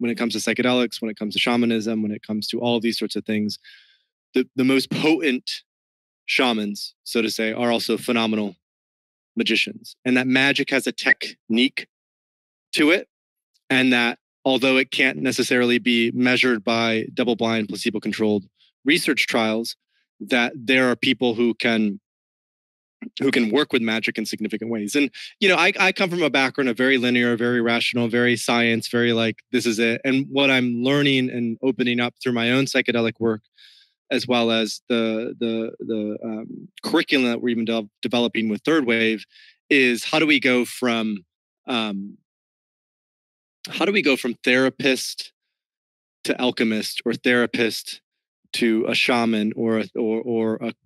when it comes to psychedelics, when it comes to shamanism, when it comes to all of these sorts of things, the most potent shamans, so to say, are also phenomenal magicians. And that magic has a technique to it. And that although it can't necessarily be measured by double-blind, placebo-controlled research trials, that there are people who can work with magic in significant ways. And, I come from a background of very linear, very rational, very science, very like, this is it. And what I'm learning and opening up through my own psychedelic work, as well as the curriculum that we're even developing with Third Wave, is how do we go from therapist to alchemist, or therapist to a shaman, or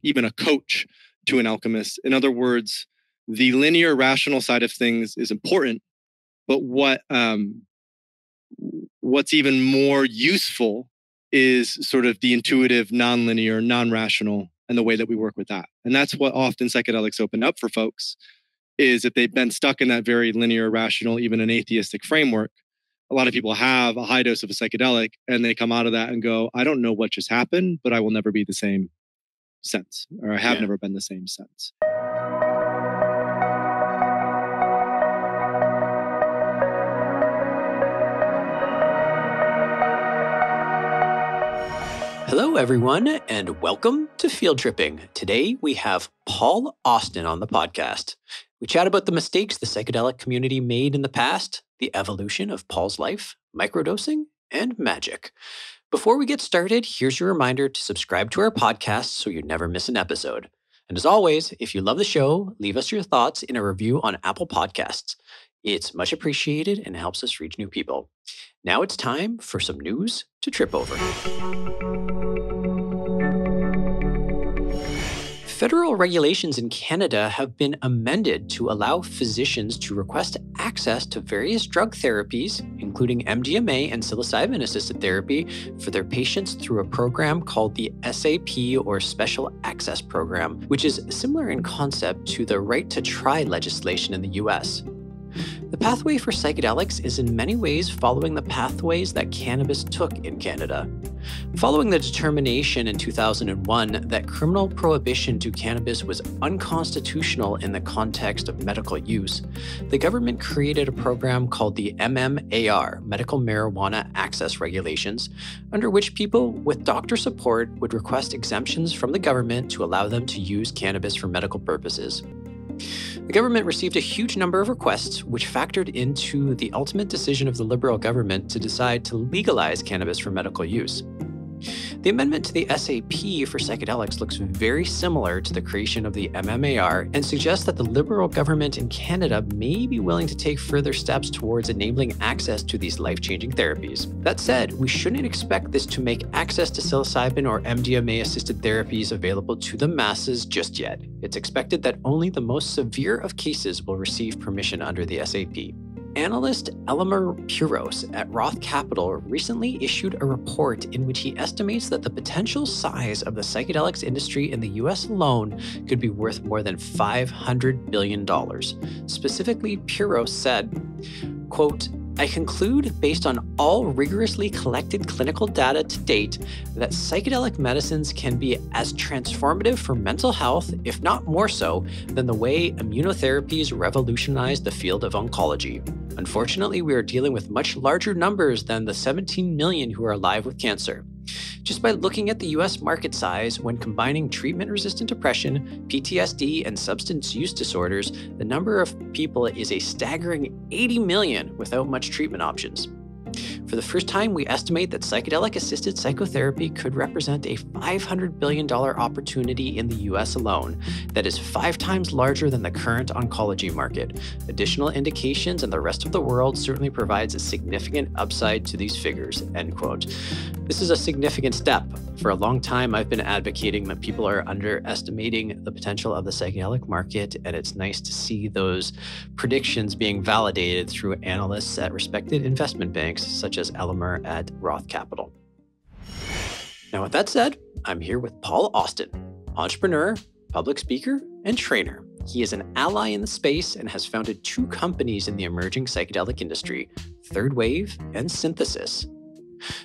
even a coach to an alchemist? In other words, the linear rational side of things is important, but what's even more useful is sort of the intuitive, non-linear, non-rational, and the way that we work with that. And that's what often psychedelics open up for folks, is if they've been stuck in that very linear, rational, even an atheistic framework. A lot of people have a high dose of a psychedelic and they come out of that and go, I don't know what just happened, but I will never be the same since, or I have never been the same since. Hello, everyone, and welcome to Field Tripping. Today, we have Paul Austin on the podcast. We chat about the mistakes the psychedelic community made in the past, the evolution of Paul's life, microdosing, and magic. Before we get started, here's your reminder to subscribe to our podcast so you never miss an episode. And as always, if you love the show, leave us your thoughts in a review on Apple Podcasts. It's much appreciated and helps us reach new people. Now it's time for some news to trip over. Federal regulations in Canada have been amended to allow physicians to request access to various drug therapies, including MDMA and psilocybin-assisted therapy, for their patients through a program called the SAP, or Special Access Program, which is similar in concept to the Right to Try legislation in the US. The pathway for psychedelics is in many ways following the pathways that cannabis took in Canada. Following the determination in 2001 that criminal prohibition to cannabis was unconstitutional in the context of medical use, the government created a program called the MMAR, Medical Marijuana Access Regulations, under which people with doctor support would request exemptions from the government to allow them to use cannabis for medical purposes. The government received a huge number of requests, which factored into the ultimate decision of the Liberal government to decide to legalize cannabis for medical use. The amendment to the SAP for psychedelics looks very similar to the creation of the MMAR and suggests that the Liberal government in Canada may be willing to take further steps towards enabling access to these life-changing therapies. That said, we shouldn't expect this to make access to psilocybin or MDMA-assisted therapies available to the masses just yet. It's expected that only the most severe of cases will receive permission under the SAP. Analyst Elamer Puros at Roth Capital recently issued a report in which he estimates that the potential size of the psychedelics industry in the US alone could be worth more than $500 billion. Specifically, Puros said, quote, I conclude, based on all rigorously collected clinical data to date, that psychedelic medicines can be as transformative for mental health, if not more so, than the way immunotherapies revolutionized the field of oncology. Unfortunately, we are dealing with much larger numbers than the 17 million who are alive with cancer. Just by looking at the US market size, when combining treatment-resistant depression, PTSD, and substance use disorders, the number of people is a staggering 80 million without much treatment options. For the first time, we estimate that psychedelic-assisted psychotherapy could represent a $500 billion opportunity in the US alone. That is 5 times larger than the current oncology market. Additional indications in the rest of the world certainly provides a significant upside to these figures, end quote. This is a significant step. For a long time, I've been advocating that people are underestimating the potential of the psychedelic market, and it's nice to see those predictions being validated through analysts at respected investment banks, such as Elamer at Roth Capital. Now, with that said, I'm here with Paul Austin, entrepreneur, public speaker, and trainer. He is an ally in the space and has founded 2 companies in the emerging psychedelic industry, Third Wave and Synthesis.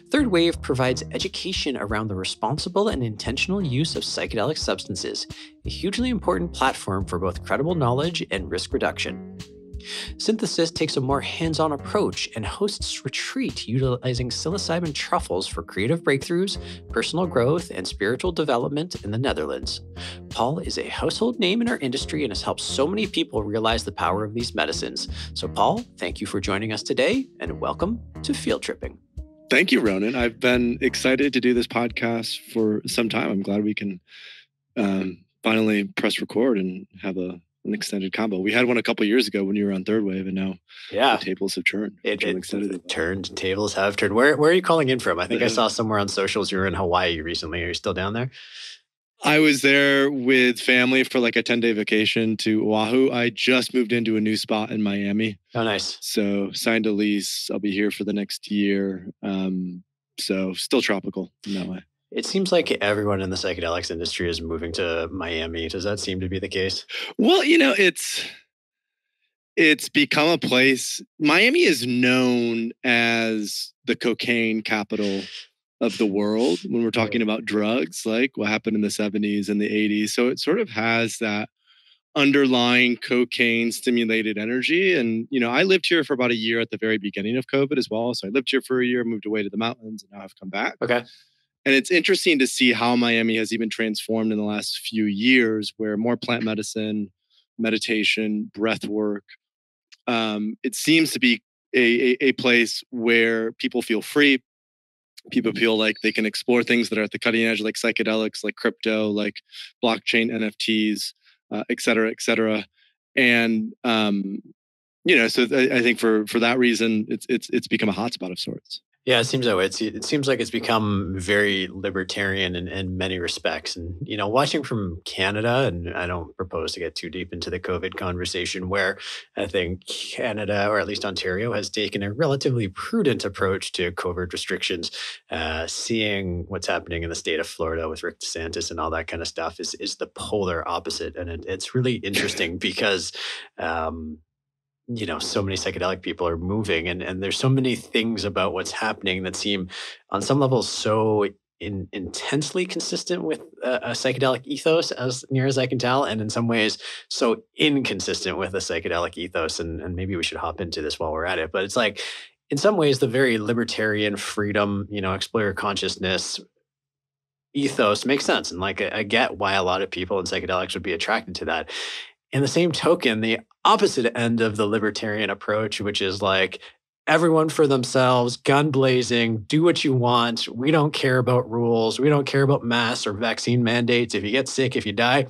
Third Wave provides education around the responsible and intentional use of psychedelic substances, a hugely important platform for both credible knowledge and risk reduction. Synthesis takes a more hands-on approach and hosts retreat utilizing psilocybin truffles for creative breakthroughs, personal growth, and spiritual development in the Netherlands. Paul is a household name in our industry and has helped so many people realize the power of these medicines. So Paul, thank you for joining us today, and welcome to Field Tripping. Thank you, Ronan. I've been excited to do this podcast for some time. I'm glad we can finally press record and have an extended combo. We had one a couple of years ago when you were on Third Wave, and now the tables have turned. I'm excited about. Turned, tables have turned. Where are you calling in from? I think I saw somewhere on socials you were in Hawaii recently. Are you still down there? I was there with family for like a 10-day vacation to Oahu. I just moved into a new spot in Miami. Oh, nice. So signed a lease. I'll be here for the next year. So still tropical in that way. It seems like everyone in the psychedelics industry is moving to Miami. Does that seem to be the case? Well, it's become a place. Miami is known as the cocaine capital of the world when we're talking about drugs, like what happened in the 70s and the 80s. So it sort of has that underlying cocaine stimulated energy. And, I lived here for about a year at the very beginning of COVID as well. So I lived here for a year, moved away to the mountains, and now I've come back. Okay. And it's interesting to see how Miami has even transformed in the last few years, where more plant medicine, meditation, breath work. It seems to be a place where people feel free. People feel like they can explore things that are at the cutting edge, like psychedelics, like crypto, like blockchain NFTs, et cetera, et cetera. And, so I think for that reason, it's become a hotspot of sorts. Yeah, it seems that way. It seems like it's become very libertarian in many respects. And, watching from Canada, and I don't propose to get too deep into the COVID conversation, where I think Canada, or at least Ontario, has taken a relatively prudent approach to COVID restrictions. Seeing what's happening in the state of Florida with Rick DeSantis and all that kind of stuff is the polar opposite. And it's really interesting because so many psychedelic people are moving, and there's so many things about what's happening that seem on some levels so intensely consistent with a psychedelic ethos, as near as I can tell, and in some ways so inconsistent with a psychedelic ethos. And maybe we should hop into this while we're at it. But it's like, in some ways, the very libertarian freedom, explore your consciousness ethos makes sense. And like, I get why a lot of people in psychedelics would be attracted to that. In the same token, the opposite end of the libertarian approach, which is like everyone for themselves, gun blazing, do what you want. We don't care about rules. We don't care about masks or vaccine mandates. If you get sick, if you die,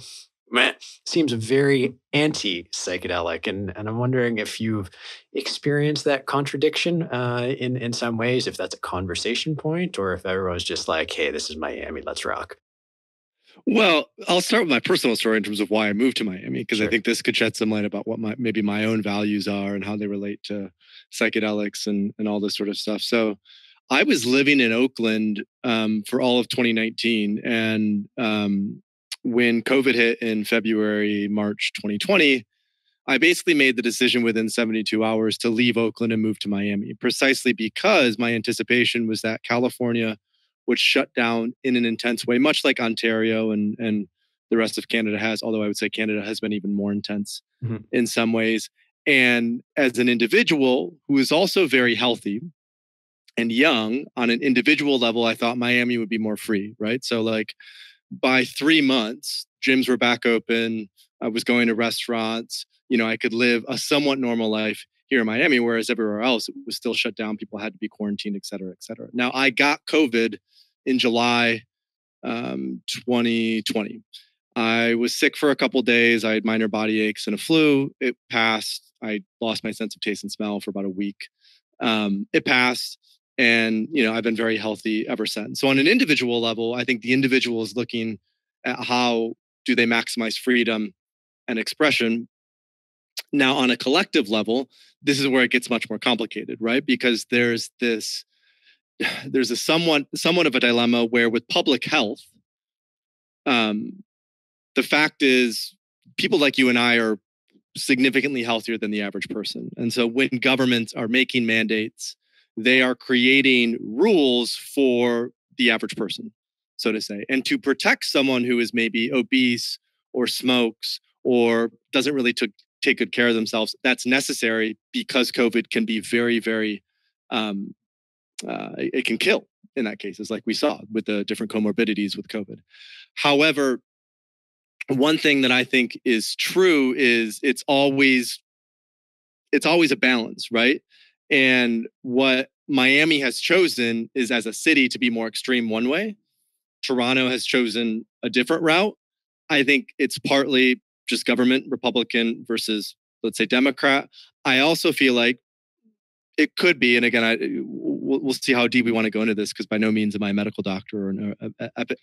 seems very anti-psychedelic. And I'm wondering if you've experienced that contradiction in some ways, if that's a conversation point, or if everyone's just like, hey, this is Miami, let's rock. Well, I'll start with my personal story in terms of why I moved to Miami, because Sure. I think this could shed some light about what maybe my own values are and how they relate to psychedelics and all this sort of stuff. So I was living in Oakland for all of 2019. And when COVID hit in February, March 2020, I basically made the decision within 72 hours to leave Oakland and move to Miami, precisely because my anticipation was that California would shut down in an intense way, much like Ontario and the rest of Canada has, although I would say Canada has been even more intense in some ways. And as an individual who is also very healthy and young on an individual level, I thought Miami would be more free, right? So like by 3 months, gyms were back open. I was going to restaurants. I could live a somewhat normal life here in Miami, whereas everywhere else, it was still shut down. People had to be quarantined, et cetera, et cetera. Now, I got COVID in July 2020. I was sick for a couple of days. I had minor body aches and a flu. It passed. I lost my sense of taste and smell for about a week. It passed. And, I've been very healthy ever since. So on an individual level, I think the individual is looking at how do they maximize freedom and expression. Now, on a collective level, this is where it gets much more complicated, right? Because there's a somewhat of a dilemma where with public health, the fact is people like you and I are significantly healthier than the average person. And so when governments are making mandates, they are creating rules for the average person, so to say. And to protect someone who is maybe obese or smokes or doesn't really take good care of themselves, that's necessary because COVID can be very, very, it can kill in that case, like we saw with the different comorbidities with COVID. However, one thing that I think is true is it's always a balance, right? And what Miami has chosen is as a city to be more extreme one way. Toronto has chosen a different route. I think it's partly just government, Republican versus, let's say, Democrat. I also feel like it could be, and again, we'll see how deep we want to go into this, because by no means am I a medical doctor or an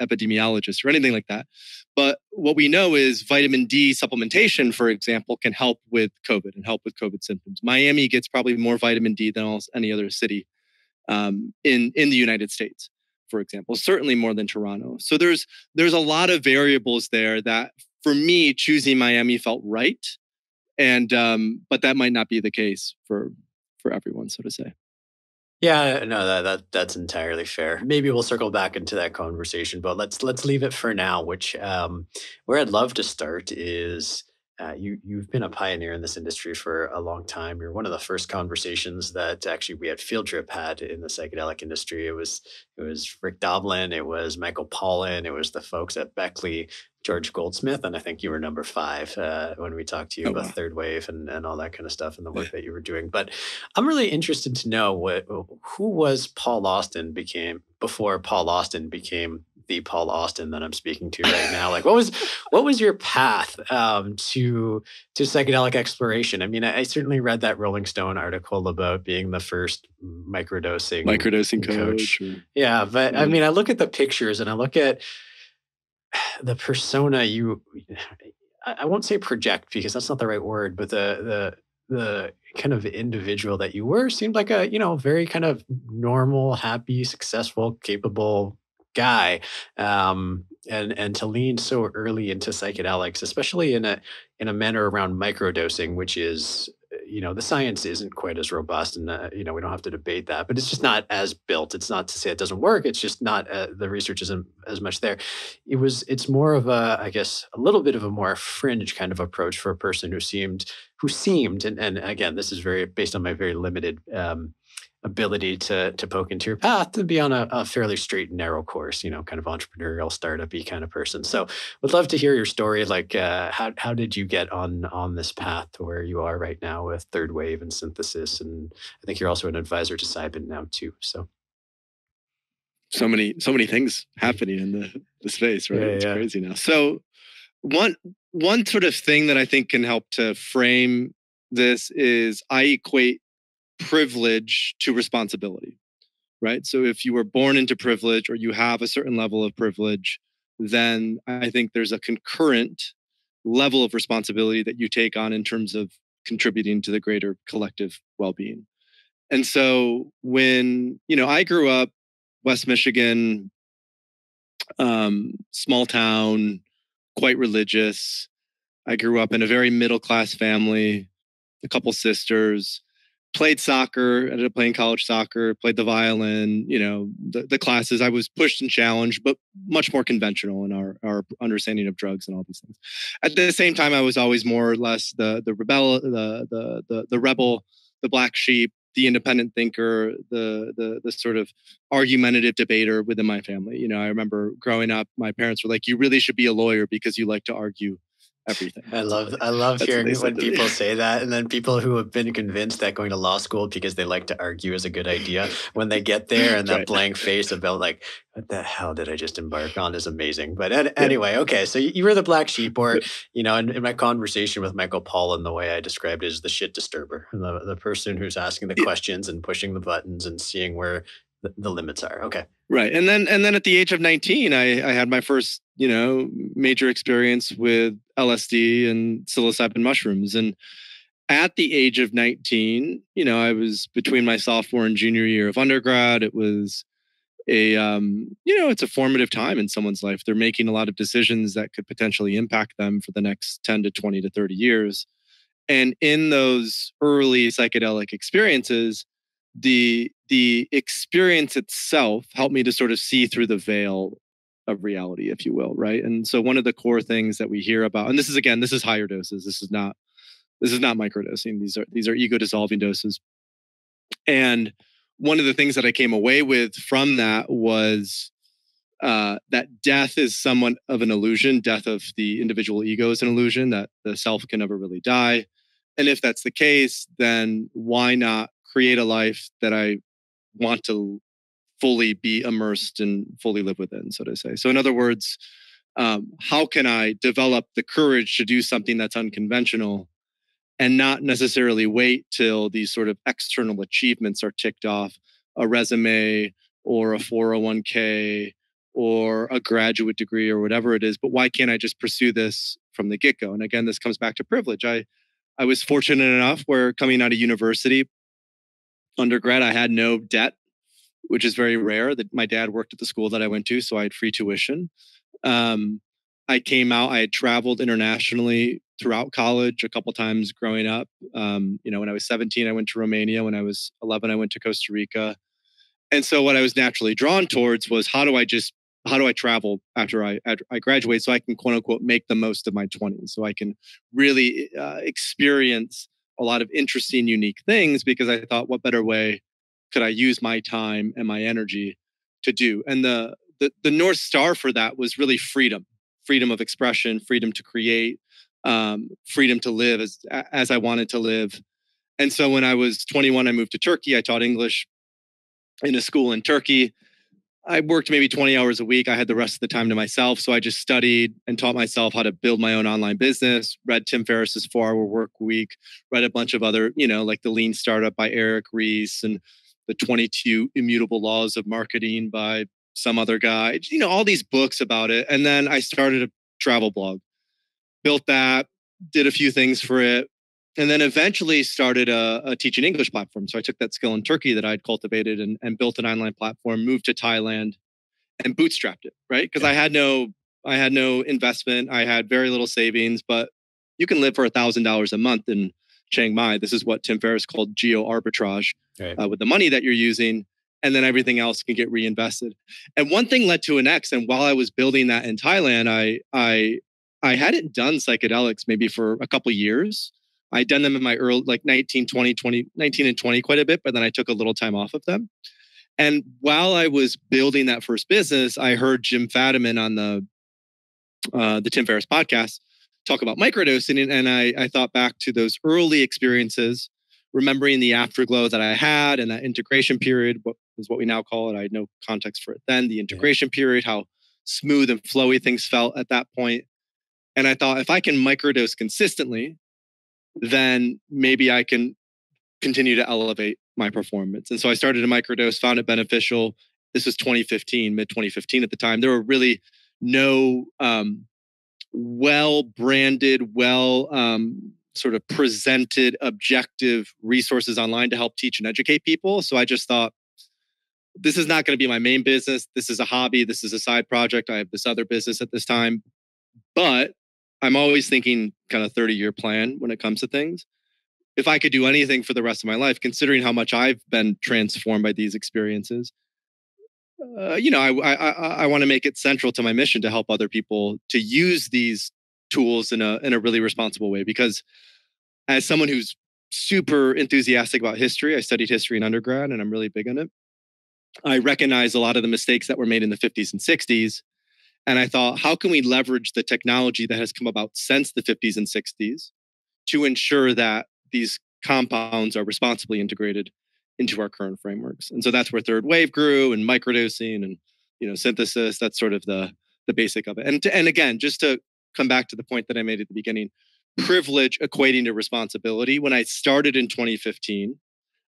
epidemiologist or anything like that. But what we know is vitamin D supplementation, for example, can help with COVID and help with COVID symptoms. Miami gets probably more vitamin D than almost any other city in the United States, for example, certainly more than Toronto. So there's a lot of variables there that, for me, choosing Miami felt right, and but that might not be the case for everyone, so to say. Yeah, no, that's entirely fair. Maybe we'll circle back into that conversation, but let's leave it for now. Which where I'd love to start is you've been a pioneer in this industry for a long time. You're one of the first conversations that actually we at Field Trip had in the psychedelic industry. It was Rick Doblin, it was Michael Pollan, it was the folks at Beckley, George Goldsmith, and I think you were number 5 when we talked to you about Third Wave and all that kind of stuff and the work that you were doing. But I'm really interested to know who was Paul Austin before Paul Austin became the Paul Austin that I'm speaking to right now. Like, what was your path to psychedelic exploration? I mean, I certainly read that Rolling Stone article about being the first microdosing coach. Yeah, but I mean, I look at the pictures and I look at the persona I won't say project because that's not the right word, but the kind of individual that you were seemed like a, very kind of normal, happy, successful, capable guy. And to lean so early into psychedelics, especially in a manner around microdosing, which is, the science isn't quite as robust, and we don't have to debate that, but it's just not as built. It's not to say it doesn't work. It's just not the research isn't as much there. It's more of I guess, a little bit of a more fringe kind of approach for a person who seemed, and again, this is very based on my very limited ability to poke into your path, to be on a fairly straight and narrow course, kind of entrepreneurial, startup-y kind of person. So would love to hear your story. Like, how did you get on this path to where you are right now with Third Wave and Synthesis? And I think you're also an advisor to Cybin now too. So many things happening in the space, right? It's crazy now. So one sort of thing that I think can help to frame this is I equate privilege to responsibility, right? So if you were born into privilege or you have a certain level of privilege, then I think there's a concurrent level of responsibility that you take on in terms of contributing to the greater collective well-being. And so when, I grew up West Michigan, small town, quite religious. I grew up in a very middle-class family, a couple sisters, played soccer, ended up playing college soccer, played the violin, the classes. I was pushed and challenged, but much more conventional in our understanding of drugs and all these things. At the same time, I was always more or less the rebel, the rebel, the black sheep, the independent thinker, the sort of argumentative debater within my family. I remember growing up, my parents were like, "You really should be a lawyer because you like to argue everything." I love hearing when people say that, and then people who have been convinced that going to law school because they like to argue is a good idea, when they get there and that blank face about like, what the hell did I just embark on, is amazing. But anyway, okay, so you were the black sheep, or in my conversation with Michael Pollan, the way I described it is the shit disturber, the person who's asking the questions and pushing the buttons and seeing where the limits are. Okay. Right. And then at the age of 19, I had my first, major experience with LSD and psilocybin mushrooms. And at the age of 19, I was between my sophomore and junior year of undergrad. It was it's a formative time in someone's life. They're making a lot of decisions that could potentially impact them for the next 10 to 20 to 30 years. And in those early psychedelic experiences, the experience itself helped me to sort of see through the veil of reality, if you will, right? And so one of the core things that we hear about, and this is higher doses. This is not microdosing. These are ego dissolving doses. And one of the things that I came away with from that was that death is somewhat of an illusion. Death of the individual ego is an illusion, that the self can never really die. And if that's the case, then why not create a life that I want to fully be immersed and fully live within, so to say. So in other words, how can I develop the courage to do something that's unconventional and not necessarily wait till these sort of external achievements are ticked off, a resume or a 401k or a graduate degree or whatever it is, but why can't I just pursue this from the get-go? And again, this comes back to privilege. I was fortunate enough where coming out of university, undergrad, I had no debt, which is very rare. That my dad worked at the school that I went to, so I had free tuition. I came out, I had traveled internationally throughout college a couple times growing up. When I was 17, I went to Romania. When I was 11, I went to Costa Rica. And so what I was naturally drawn towards was how do I travel after I graduate so I can quote unquote make the most of my 20s, so I can really experience a lot of interesting, unique things, because I thought, what better way could I use my time and my energy to do? And the North Star for that was really freedom of expression, freedom to create, freedom to live as I wanted to live. And so when I was 21, I moved to Turkey. I taught English in a school in Turkey. I worked maybe 20 hours a week. I had the rest of the time to myself. So I just studied and taught myself how to build my own online business, read Tim Ferriss's 4-Hour Work Week, read a bunch of other, like The Lean Startup by Eric Ries and the 22 Immutable Laws of Marketing by some other guy, all these books about it. And then I started a travel blog, built that, did a few things for it, and then eventually started a teaching English platform. So I took that skill in Turkey that I'd cultivated and built an online platform, moved to Thailand and bootstrapped it, right? Because I had no investment. I had very little savings, but you can live for $1,000 a month in Chiang Mai. This is what Tim Ferriss called geo arbitrage, right? With the money that you're using, and then everything else can get reinvested. And one thing led to an next. And while I was building that in Thailand, I hadn't done psychedelics maybe for a couple of years. I'd done them in my early, 19 and 20 quite a bit, but then I took a little time off of them. And while I was building that first business, I heard Jim Fadiman on the Tim Ferriss podcast talk about microdosing. And I thought back to those early experiences, remembering the afterglow that I had and that integration period, what is what we now call it. I had no context for it then, the integration period, how smooth and flowy things felt at that point. And I thought, if I can microdose consistently, then maybe I can continue to elevate my performance. And so I started a microdose, found it beneficial. This was 2015, mid 2015 at the time. There were really no well-branded, sort of presented objective resources online to help teach and educate people. So I just thought, this is not going to be my main business. This is a hobby. This is a side project. I have this other business at this time. But I'm always thinking kind of 30-year plan when it comes to things. If I could do anything for the rest of my life, considering how much I've been transformed by these experiences, I want to make it central to my mission to help other people to use these tools in a really responsible way. Because as someone who's super enthusiastic about history, I studied history in undergrad and I'm really big on it. I recognize a lot of the mistakes that were made in the 50s and 60s. And I thought, how can we leverage the technology that has come about since the 50s and 60s to ensure that these compounds are responsibly integrated into our current frameworks? And so that's where Third Wave grew, and microdosing and synthesis. That's sort of the basic of it. And again, just to come back to the point that I made at the beginning, privilege equating to responsibility. When I started in 2015,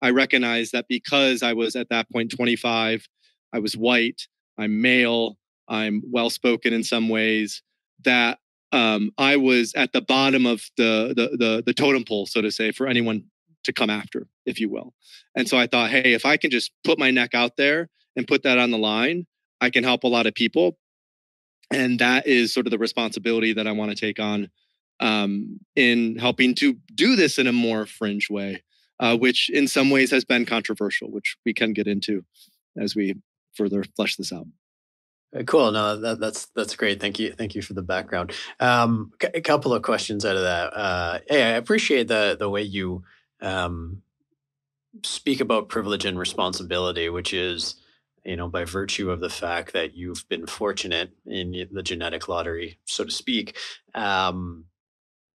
I recognized that because I was at that point 25, I was white, I'm male, I'm well-spoken in some ways, that I was at the bottom of the totem pole, so to say, for anyone to come after, if you will. And so I thought, hey, if I can just put my neck out there and put that on the line, I can help a lot of people. And that is sort of the responsibility that I want to take on in helping to do this in a more fringe way, which in some ways has been controversial, which we can get into as we further flesh this out. Cool. No, that's great. Thank you for the background. A couple of questions out of that. Hey, I appreciate the way you speak about privilege and responsibility, which is, by virtue of the fact that you've been fortunate in the genetic lottery, so to speak.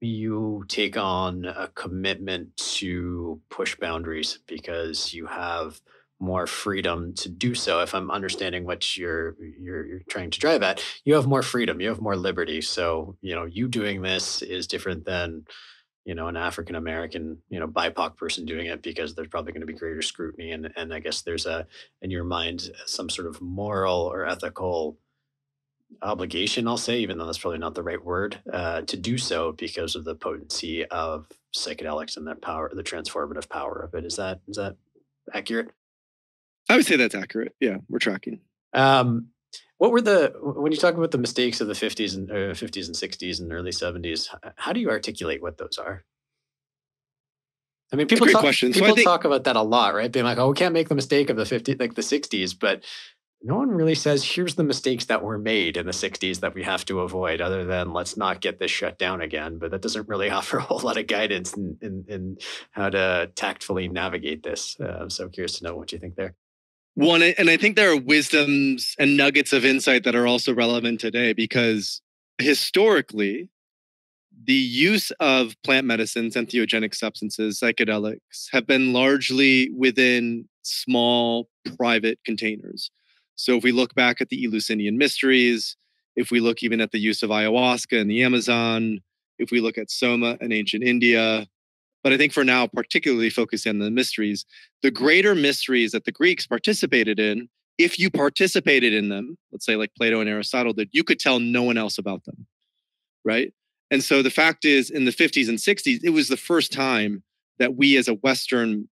You take on a commitment to push boundaries because you have more freedom to do so. If I'm understanding what you're trying to drive at, you have more freedom, you have more liberty. So, you doing this is different than, an African American, BIPOC person doing it, because there's probably going to be greater scrutiny. And I guess there's in your mind, some sort of moral or ethical obligation, I'll say, even though that's probably not the right word, to do so because of the potency of psychedelics and that power, the transformative power of it. Is that accurate? I would say that's accurate. Yeah, we're tracking. What were when you talk about the mistakes of the 50s and 60s and early 70s, how do you articulate what those are? I mean, people talk about that a lot, right? Being like, oh, we can't make the mistake of the 50s, like the 60s, but no one really says, here's the mistakes that were made in the 60s that we have to avoid, other than let's not get this shut down again. But that doesn't really offer a whole lot of guidance in how to tactfully navigate this. I'm so curious to know what you think there. One, and I think there are wisdoms and nuggets of insight that are also relevant today, because historically, the use of plant medicines, entheogenic substances, psychedelics, have been largely within small private containers. So if we look back at the Eleusinian mysteries, if we look even at the use of ayahuasca in the Amazon, if we look at Soma in ancient India, but I think for now, particularly focusing on the mysteries, the greater mysteries that the Greeks participated in, if you participated in them, let's say like Plato and Aristotle did, you could tell no one else about them, right? And so the fact is, in the 50s and 60s, it was the first time that we as a Western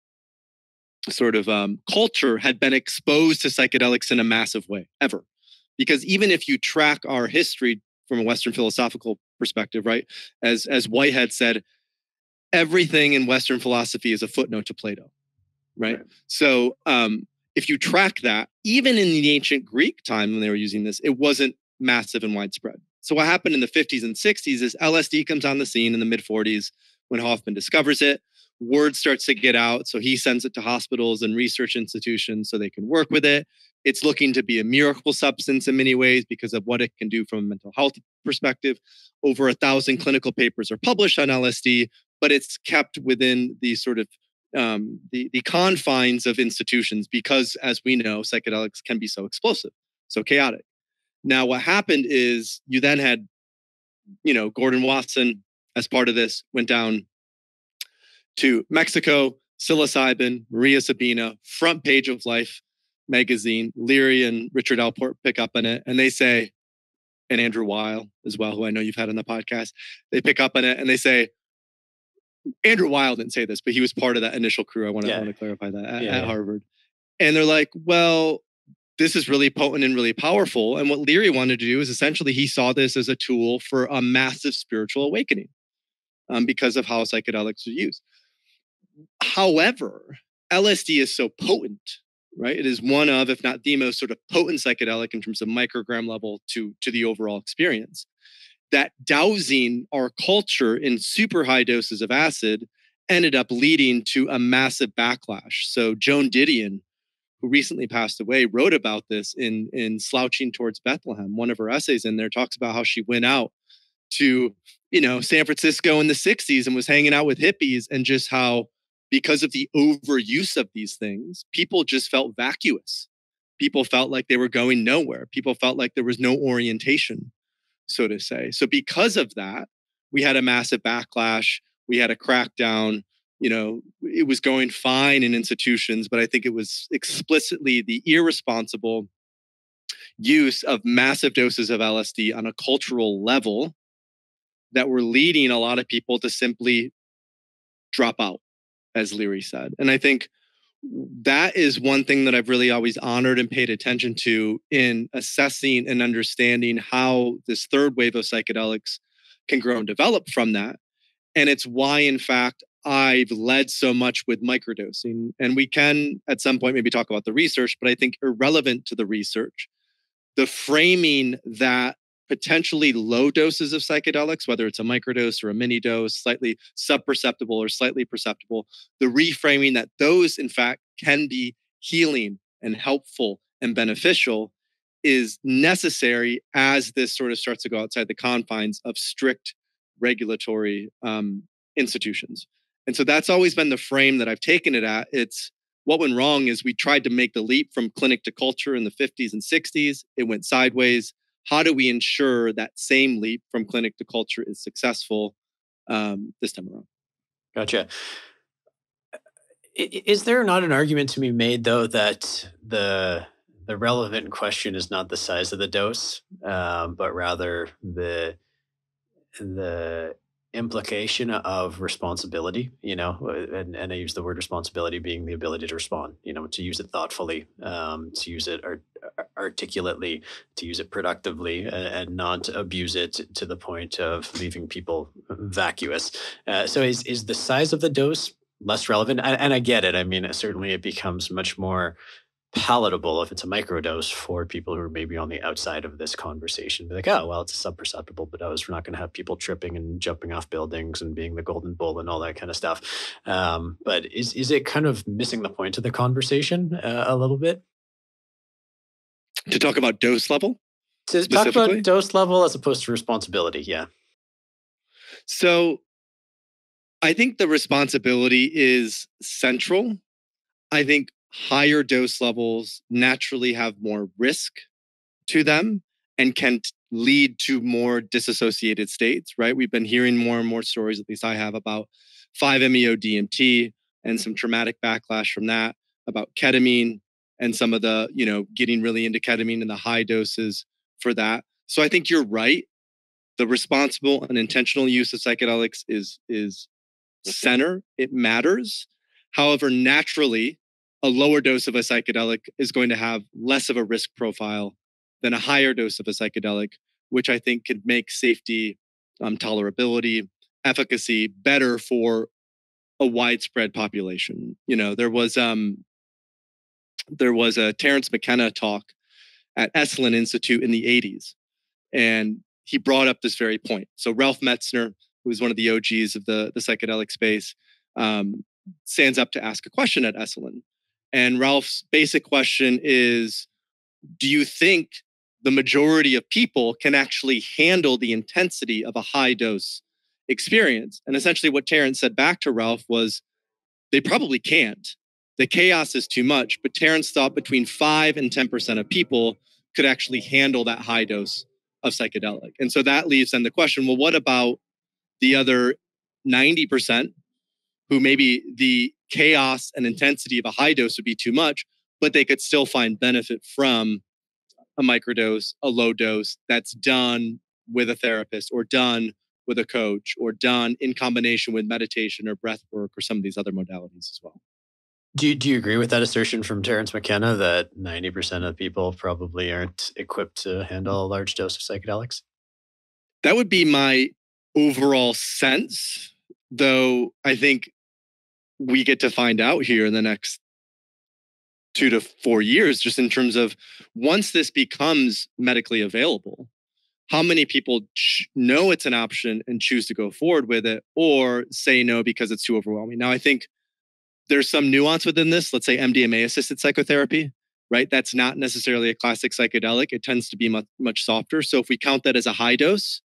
sort of culture had been exposed to psychedelics in a massive way, ever. Because even if you track our history from a Western philosophical perspective, right, as Whitehead said, everything in Western philosophy is a footnote to Plato, right? So if you track that, even in the ancient Greek time when they were using this, it wasn't massive and widespread. So what happened in the 50s and 60s is LSD comes on the scene in the mid 40s when Hoffman discovers it. Word starts to get out. So he sends it to hospitals and research institutions so they can work with it. It's looking to be a miracle substance in many ways because of what it can do from a mental health perspective. Over 1,000 clinical papers are published on LSD, but it's kept within the sort of the confines of institutions because, as we know, psychedelics can be so explosive, so chaotic. Now, what happened is you then had, Gordon Watson, as part of this, went down to Mexico, psilocybin, Maria Sabina, front page of Life magazine. Leary and Richard Alport pick up on it, and they say, and Andrew Weil as well, who I know you've had on the podcast, they pick up on it and they say, Andrew Weil didn't say this, but he was part of that initial crew. I want to clarify that at Harvard. And they're like, well, this is really potent and really powerful. And what Leary wanted to do is essentially he saw this as a tool for a massive spiritual awakening because of how psychedelics are used. However, LSD is so potent, right? It is one of, if not the most sort of potent psychedelic in terms of microgram level to the overall experience, that dousing our culture in super high doses of acid ended up leading to a massive backlash. So Joan Didion, who recently passed away, wrote about this in Slouching Towards Bethlehem. One of her essays in there talks about how she went out to, San Francisco in the 60s and was hanging out with hippies, and just how, because of the overuse of these things, people just felt vacuous. People felt like they were going nowhere. People felt like there was no orientation, so to say. So because of that, we had a massive backlash. We had a crackdown. It was going fine in institutions, but I think it was explicitly the irresponsible use of massive doses of LSD on a cultural level that were leading a lot of people to simply drop out, as Leary said. And I think that is one thing that I've really always honored and paid attention to in assessing and understanding how this third wave of psychedelics can grow and develop from that. And it's why, in fact, I've led so much with microdosing. And we can, at some point, maybe talk about the research, but I think irrelevant to the research, the framing that potentially low doses of psychedelics, whether it's a microdose or a mini dose, slightly subperceptible or slightly perceptible, the reframing that those, in fact, can be healing and helpful and beneficial is necessary as this sort of starts to go outside the confines of strict regulatory institutions. And so that's always been the frame that I've taken it at. It's what went wrong is we tried to make the leap from clinic to culture in the 50s and 60s. It went sideways. How do we ensure that same leap from clinic to culture is successful this time around? Gotcha. Is there not an argument to be made, though, that the relevant question is not the size of the dose, but rather the implication of responsibility, and I use the word responsibility being the ability to respond, to use it thoughtfully, to use it articulately, to use it productively, and not to abuse it to the point of leaving people vacuous. So is the size of the dose less relevant? And I get it. I mean, certainly it becomes much more palatable if it's a microdose for people who are maybe on the outside of this conversation. Be like, oh, well, it's a subperceptible, but we're not going to have people tripping and jumping off buildings and being the golden bull and all that kind of stuff. But is it kind of missing the point of the conversation a little bit? To talk about dose level? To talk about dose level as opposed to responsibility, yeah. So I think the responsibility is central. I think higher dose levels naturally have more risk to them and can lead to more disassociated states, right? We've been hearing more and more stories, at least I have, about 5-MeO-DMT and some traumatic backlash from that, about ketamine and some of the, getting really into ketamine and the high doses for that. So I think you're right. The responsible and intentional use of psychedelics is center. It matters. However, naturally, a lower dose of a psychedelic is going to have less of a risk profile than a higher dose of a psychedelic, which I think could make safety, tolerability, efficacy better for a widespread population. There was a Terence McKenna talk at Esalen Institute in the 80s, and he brought up this very point. So Ralph Metzner, who was one of the OGs of the psychedelic space, stands up to ask a question at Esalen. And Ralph's basic question is, do you think the majority of people can actually handle the intensity of a high dose experience? And essentially what Terence said back to Ralph was, they probably can't. The chaos is too much, but Terence thought between 5 and 10% of people could actually handle that high dose of psychedelic. And so that leaves then the question, well, what about the other 90% who maybe the chaos and intensity of a high dose would be too much, but they could still find benefit from a microdose, a low dose that's done with a therapist or done with a coach or done in combination with meditation or breath work or some of these other modalities as well. Do you agree with that assertion from Terence McKenna that 90% of people probably aren't equipped to handle a large dose of psychedelics? That would be my overall sense, though I think we get to find out here in the next 2 to 4 years, just in terms of once this becomes medically available, how many people know it's an option and choose to go forward with it or say no because it's too overwhelming. Now, I think there's some nuance within this. Let's say MDMA-assisted psychotherapy, right? That's not necessarily a classic psychedelic. It tends to be much, much softer. So if we count that as a high dose,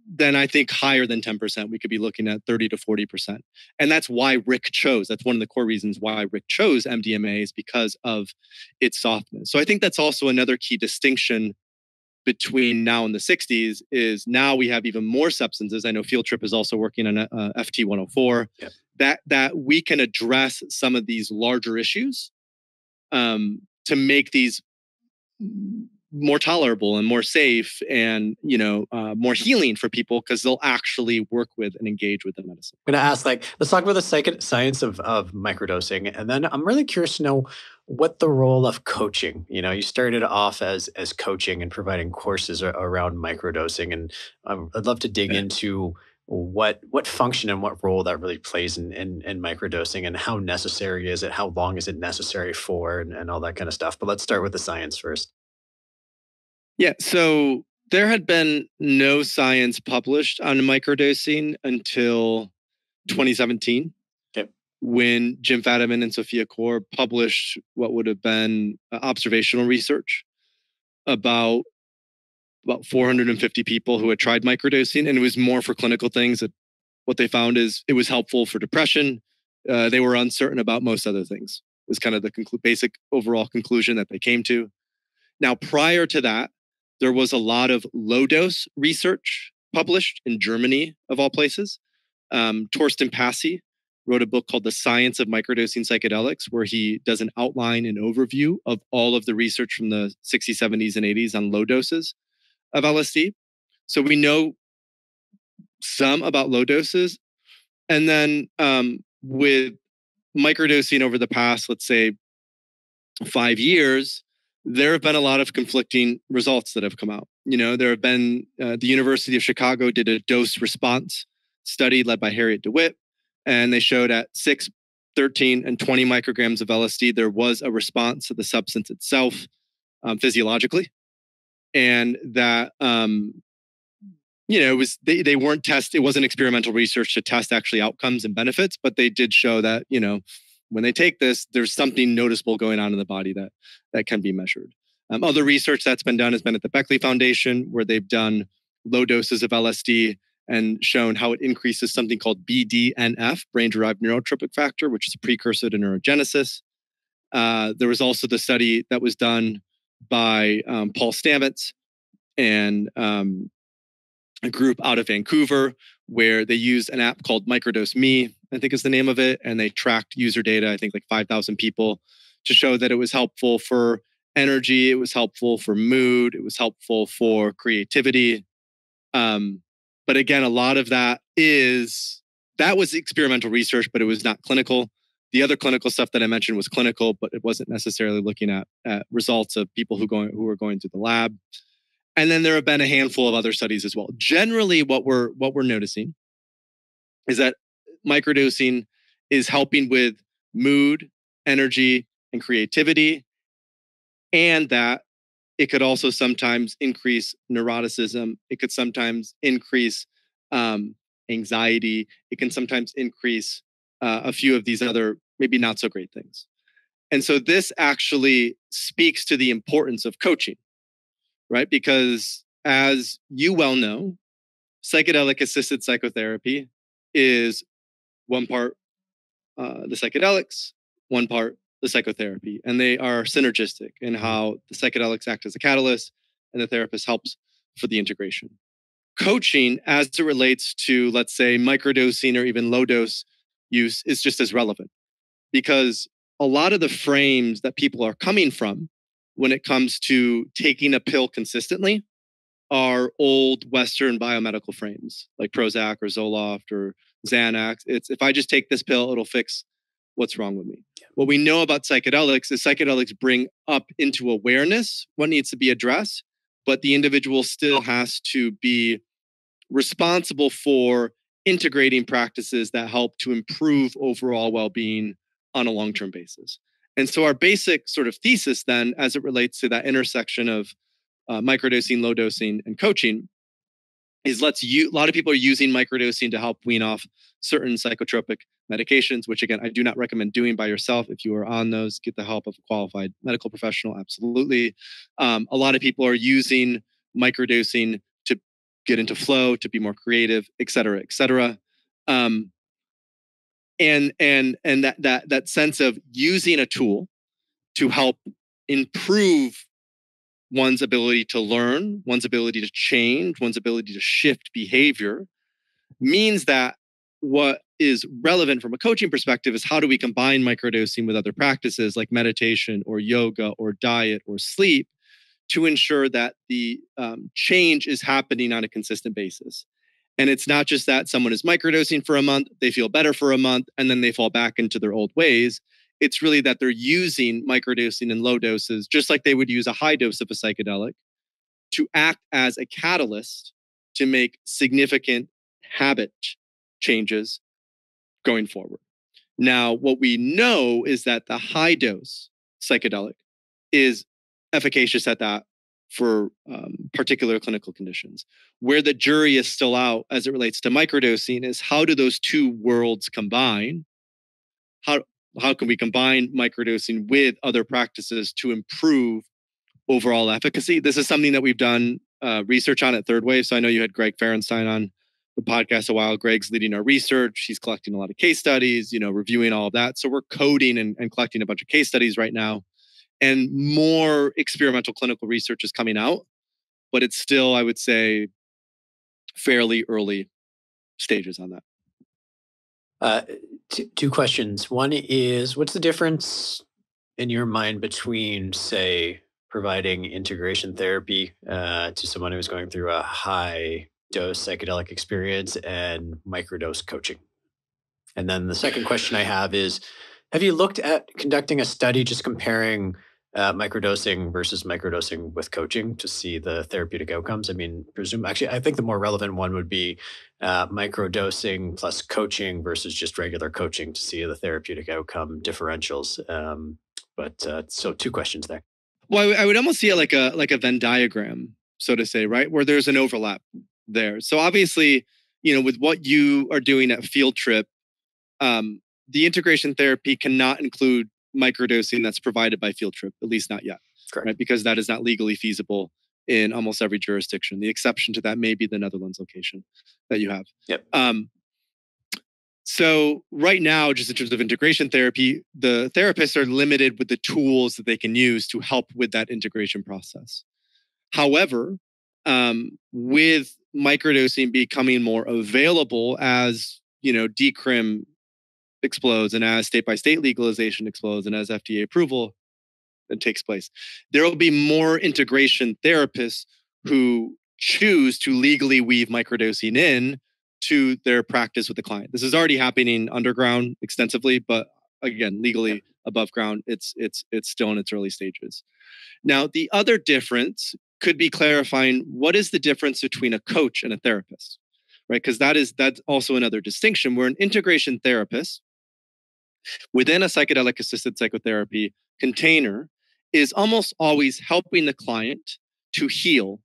then I think higher than 10%, we could be looking at 30 to 40%. And that's why Rick chose. That's one of the core reasons why Rick chose MDMA is because of its softness. So I think that's also another key distinction between now and the 60s is now we have even more substances. I know Field Trip is also working on FT104, that we can address some of these larger issues to make these more tolerable and more safe and, more healing for people because they'll actually work with and engage with the medicine. I'm going to ask, let's talk about the science of microdosing. And then I'm really curious to know what the role of coaching. You started off as coaching and providing courses around microdosing. And I'd love to dig into what function and what role that really plays in microdosing, and how necessary is it? How long is it necessary for, and all that kind of stuff. But let's start with the science first. Yeah. So there had been no science published on microdosing until 2017. Okay. When Jim Fadiman and Sophia Kaur published what would have been observational research about 450 people who had tried microdosing, and it was more for clinical things. That what they found is it was helpful for depression. They were uncertain about most other things. Was kind of the basic overall conclusion that they came to. Now, prior to that, there was a lot of low dose research published in Germany, of all places. Torsten Passy wrote a book called The Science of Microdosing Psychedelics, where he does an outline and overview of all of the research from the 60s, 70s, and 80s on low doses of LSD. So we know some about low doses. And then with microdosing over the past, let's say, 5 years, there have been a lot of conflicting results that have come out. There have been, the University of Chicago did a dose response study led by Harriet DeWitt, and they showed at 6, 13, and 20 micrograms of LSD, there was a response to the substance itself physiologically. And that, it was, they weren't it wasn't experimental research to test actually outcomes and benefits, but they did show that, when they take this, there's something noticeable going on in the body that can be measured. Other research that's been done has been at the Beckley Foundation, where they've done low doses of LSD and shown how it increases something called BDNF, brain-derived neurotropic factor, which is a precursor to neurogenesis. There was also the study that was done by Paul Stamets and a group out of Vancouver, where they used an app called Microdose Me, I think is the name of it. And they tracked user data, I think like 5,000 people, to show that it was helpful for energy. It was helpful for mood. It was helpful for creativity. But again, a lot of that was experimental research, but it was not clinical. The other clinical stuff that I mentioned was clinical, but it wasn't necessarily looking at results of people who were going through the lab. And then there have been a handful of other studies as well. Generally, what we're noticing is that microdosing is helping with mood, energy, and creativity, and that it could also sometimes increase neuroticism. It could sometimes increase anxiety. It can sometimes increase a few of these other maybe not so great things. And so this actually speaks to the importance of coaching, right? Because as you well know, psychedelic assisted psychotherapy is one part the psychedelics, one part the psychotherapy, and they are synergistic in how the psychedelics act as a catalyst and the therapist helps for the integration. Coaching, as it relates to, let's say, microdosing or even low dose use, is just as relevant, because a lot of the frames that people are coming from when it comes to taking a pill consistently are old Western biomedical frames like Prozac or Zoloft or Xanax. It's, if I just take this pill, it'll fix what's wrong with me. What we know about psychedelics is psychedelics bring up into awareness what needs to be addressed, but the individual still has to be responsible for integrating practices that help to improve overall well-being on a long-term basis. And so our basic sort of thesis then, as it relates to that intersection of microdosing, low dosing, and coaching, is a lot of people are using microdosing to help wean off certain psychotropic medications, which again, I do not recommend doing by yourself. If you are on those, get the help of a qualified medical professional, absolutely. A lot of people are using microdosing to get into flow, to be more creative, et cetera, et cetera. And that sense of using a tool to help improve one's ability to learn, one's ability to change, one's ability to shift behavior, means that what is relevant from a coaching perspective is how do we combine microdosing with other practices like meditation or yoga or diet or sleep to ensure that the change is happening on a consistent basis. And it's not just that someone is microdosing for a month, they feel better for a month, and then they fall back into their old ways. It's really that they're using microdosing in low doses, just like they would use a high dose of a psychedelic, to act as a catalyst to make significant habit changes going forward. Now, what we know is that the high dose psychedelic is efficacious at that for particular clinical conditions. Where the jury is still out as it relates to microdosing is how do those two worlds combine? How can we combine microdosing with other practices to improve overall efficacy? This is something that we've done research on at Third Wave. So I know you had Greg Ferenstein on the podcast a while. Greg's leading our research. He's collecting a lot of case studies, reviewing all of that. So we're coding and collecting a bunch of case studies right now. And more experimental clinical research is coming out, but it's still, I would say, fairly early stages on that. Two questions. One is, what's the difference in your mind between, say, providing integration therapy to someone who's going through a high dose psychedelic experience and microdose coaching? And then the second question I have is, have you looked at conducting a study just comparing microdosing versus microdosing with coaching to see the therapeutic outcomes? I mean, I think the more relevant one would be microdosing plus coaching versus just regular coaching to see the therapeutic outcome differentials. So two questions there. Well, I would almost see it like a Venn diagram, so to say, right? Where there's an overlap there. So obviously, with what you are doing at Field Trip, the integration therapy cannot include microdosing that's provided by Field Trip, at least not yet. Correct. Right? Because that is not legally feasible in almost every jurisdiction. The exception to that may be the Netherlands location that you have. Yep. So right now, just in terms of integration therapy, the therapists are limited with the tools that they can use to help with that integration process. However, with microdosing becoming more available as, decrim explodes and as state-by-state legalization explodes and as FDA approval takes place, there will be more integration therapists who choose to legally weave microdosing in to their practice with the client. This is already happening underground extensively, but again, legally above ground, it's still in its early stages. Now, the other difference could be clarifying what is the difference between a coach and a therapist, right? Because that's also another distinction where an integration therapist within a psychedelic assisted psychotherapy container is almost always helping the client to heal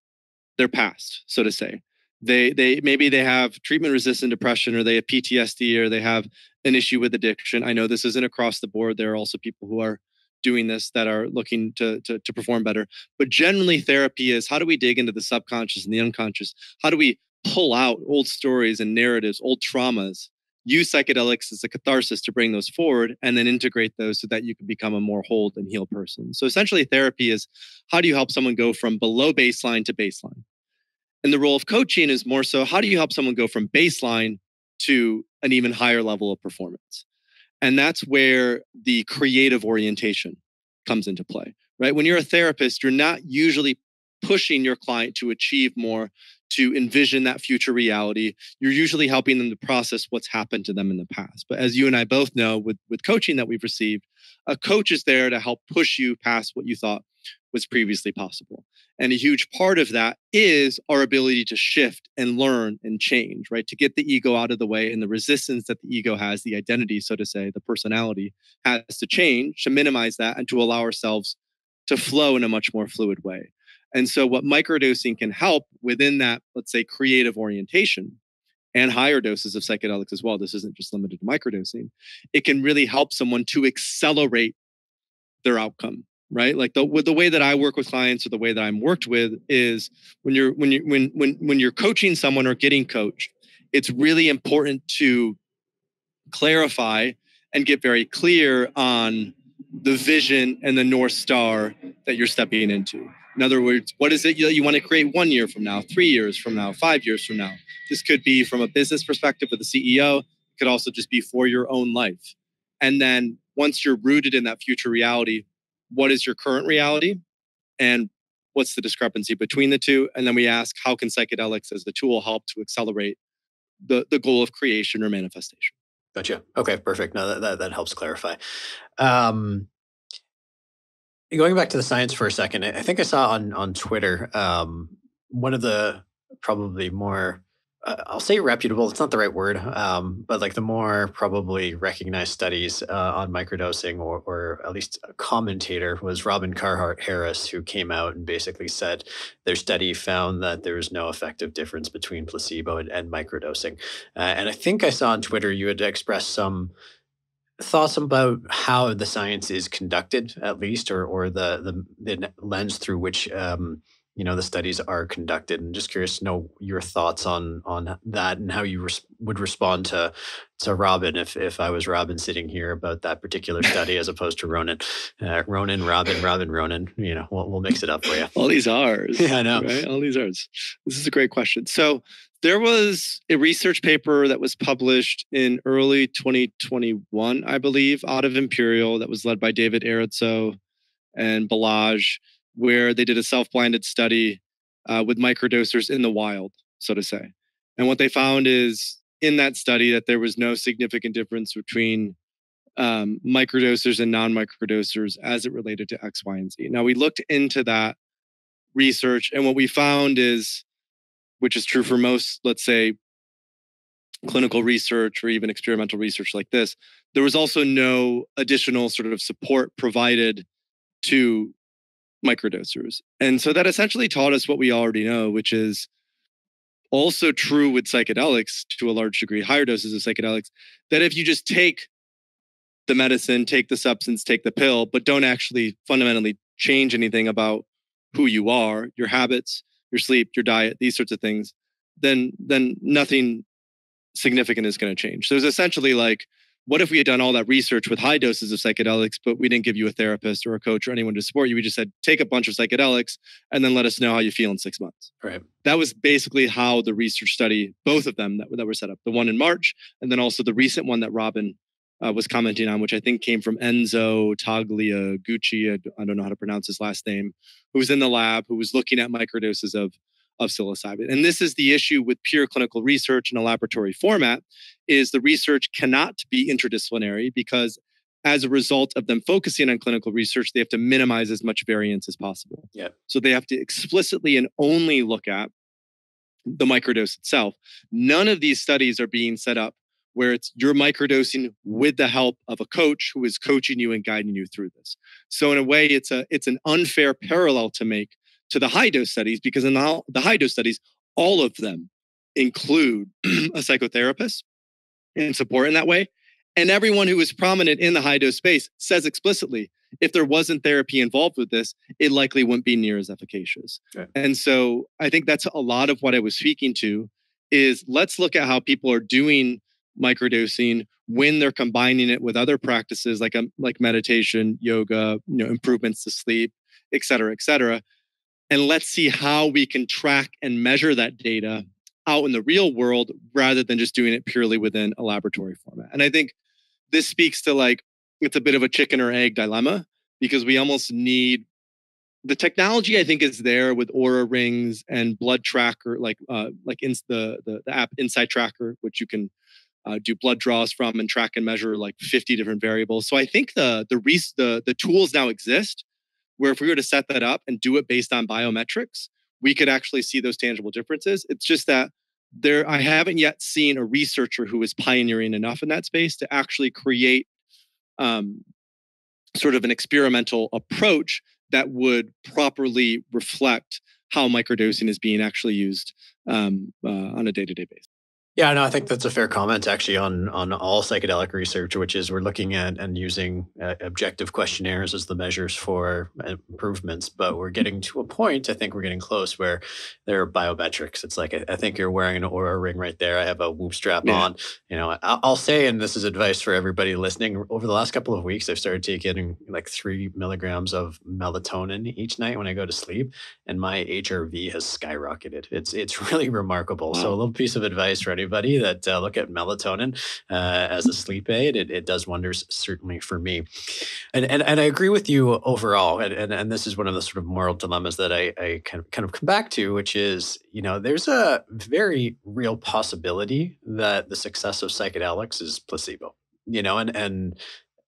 their past, so to say. Maybe they have treatment resistant depression, or they have PTSD, or they have an issue with addiction. I know this isn't across the board. There are also people who are doing this that are looking to perform better. But generally, therapy is how do we dig into the subconscious and the unconscious? How do we pull out old stories and narratives, old traumas, use psychedelics as a catharsis to bring those forward, and then integrate those so that you can become a more whole and healed person. So essentially, therapy is how do you help someone go from below baseline to baseline? And the role of coaching is more so, how do you help someone go from baseline to an even higher level of performance? And that's where the creative orientation comes into play, right? When you're a therapist, you're not usually pushing your client to achieve more, to envision that future reality. You're usually helping them to process what's happened to them in the past. But as you and I both know, with coaching that we've received, a coach is there to help push you past what you thought was previously possible. And a huge part of that is our ability to shift and learn and change, right? To get the ego out of the way and the resistance that the ego has, the identity, so to say, the personality has to change to minimize that and to allow ourselves to flow in a much more fluid way. And so what microdosing can help within that, let's say, creative orientation and higher doses of psychedelics as well. This isn't just limited to microdosing. It can really help someone to accelerate their outcome, right? Like the way that I work with clients, or the way that I'm worked with, is when you're coaching someone or getting coached, it's really important to clarify and get very clear on the vision and the North Star that you're stepping into. In other words, what is it you want to create 1 year from now, 3 years from now, 5 years from now? This could be from a business perspective with the CEO. It could also just be for your own life. And then once you're rooted in that future reality, what is your current reality? And what's the discrepancy between the two? And then we ask, how can psychedelics as the tool help to accelerate the goal of creation or manifestation? Gotcha. Okay, perfect. No, that helps clarify. Um, Going back to the science for a second, I think I saw on Twitter one of the probably more I'll say reputable. It's not the right word, but like the more probably recognized studies on microdosing, or at least a commentator was Robin Carhart Harris, who came out and basically said their study found that there was no effective difference between placebo and microdosing. And I think I saw on Twitter you had expressed some thoughts about how the science is conducted, at least, or the lens through which the studies are conducted. And just curious to know your thoughts on that and how you would respond to Robin if I was Robin sitting here about that particular study as opposed to Ronan. Ronan, Robin, Ronan. We'll mix it up for you. All these R's. Yeah, I know. Right? All these R's. This is a great question. So there was a research paper that was published in early 2021, I believe, out of Imperial, that was led by David Erritzoe and Balazs, where they did a self-blinded study with microdosers in the wild, so to say. And what they found is in that study that there was no significant difference between microdosers and non-microdosers as it related to X, Y, and Z. Now, we looked into that research, and what we found is, which is true for most, let's say, clinical research or even experimental research like this, there was also no additional sort of support provided to microdosers. And so that essentially taught us what we already know, which is also true with psychedelics to a large degree, higher doses of psychedelics, that if you just take the medicine, take the substance, take the pill, but don't actually fundamentally change anything about who you are, your habits, your sleep, your diet, these sorts of things, then nothing significant is going to change. So it's essentially like, what if we had done all that research with high doses of psychedelics, but we didn't give you a therapist or a coach or anyone to support you? We just said, take a bunch of psychedelics and then let us know how you feel in 6 months. Right. That was basically how the research study, both of them that were set up, the one in March, and then also the recent one that Robin was commenting on, which I think came from Enzo Tagliagucci. I don't know how to pronounce his last name, who was in the lab, who was looking at microdoses of psilocybin. And this is the issue with pure clinical research in a laboratory format, is the research cannot be interdisciplinary because as a result of them focusing on clinical research, they have to minimize as much variance as possible. Yeah. So they have to explicitly and only look at the microdose itself. None of these studies are being set up where it's you're microdosing with the help of a coach who is coaching you and guiding you through this. So in a way, it's an unfair parallel to make to the high dose studies, because in the high dose studies, all of them include a psychotherapist and support in that way. And everyone who is prominent in the high dose space says explicitly, if there wasn't therapy involved with this, it likely wouldn't be near as efficacious. Okay. And so I think that's a lot of what I was speaking to is let's look at how people are doing microdosing when they're combining it with other practices like meditation, yoga, improvements to sleep, et cetera, et cetera. And let's see how we can track and measure that data out in the real world rather than just doing it purely within a laboratory format. And I think this speaks to it's a bit of a chicken or egg dilemma, because we almost need the technology. I think is there with Oura rings and blood tracker, the app Insight Tracker, which you can do blood draws from and track and measure 50 different variables. So I think the tools now exist where if we were to set that up and do it based on biometrics, we could actually see those tangible differences. It's just that I haven't yet seen a researcher who is pioneering enough in that space to actually create sort of an experimental approach that would properly reflect how microdosing is being actually used on a day-to-day basis. Yeah, no, I think that's a fair comment actually on all psychedelic research, which is we're looking at and using objective questionnaires as the measures for improvements. But we're getting to a point, I think we're getting close, where there are biometrics. It's like, I think you're wearing an Oura ring right there. I have a Whoop strap on. I'll say, and this is advice for everybody listening, over the last couple of weeks, I've started taking 3 milligrams of melatonin each night when I go to sleep, and my HRV has skyrocketed. It's really remarkable. Wow. So a little piece of advice for anybody that look at melatonin as a sleep aid. It does wonders, certainly for me. And I agree with you overall. And this is one of the sort of moral dilemmas that I kind of come back to, which is, there's a very real possibility that the success of psychedelics is placebo.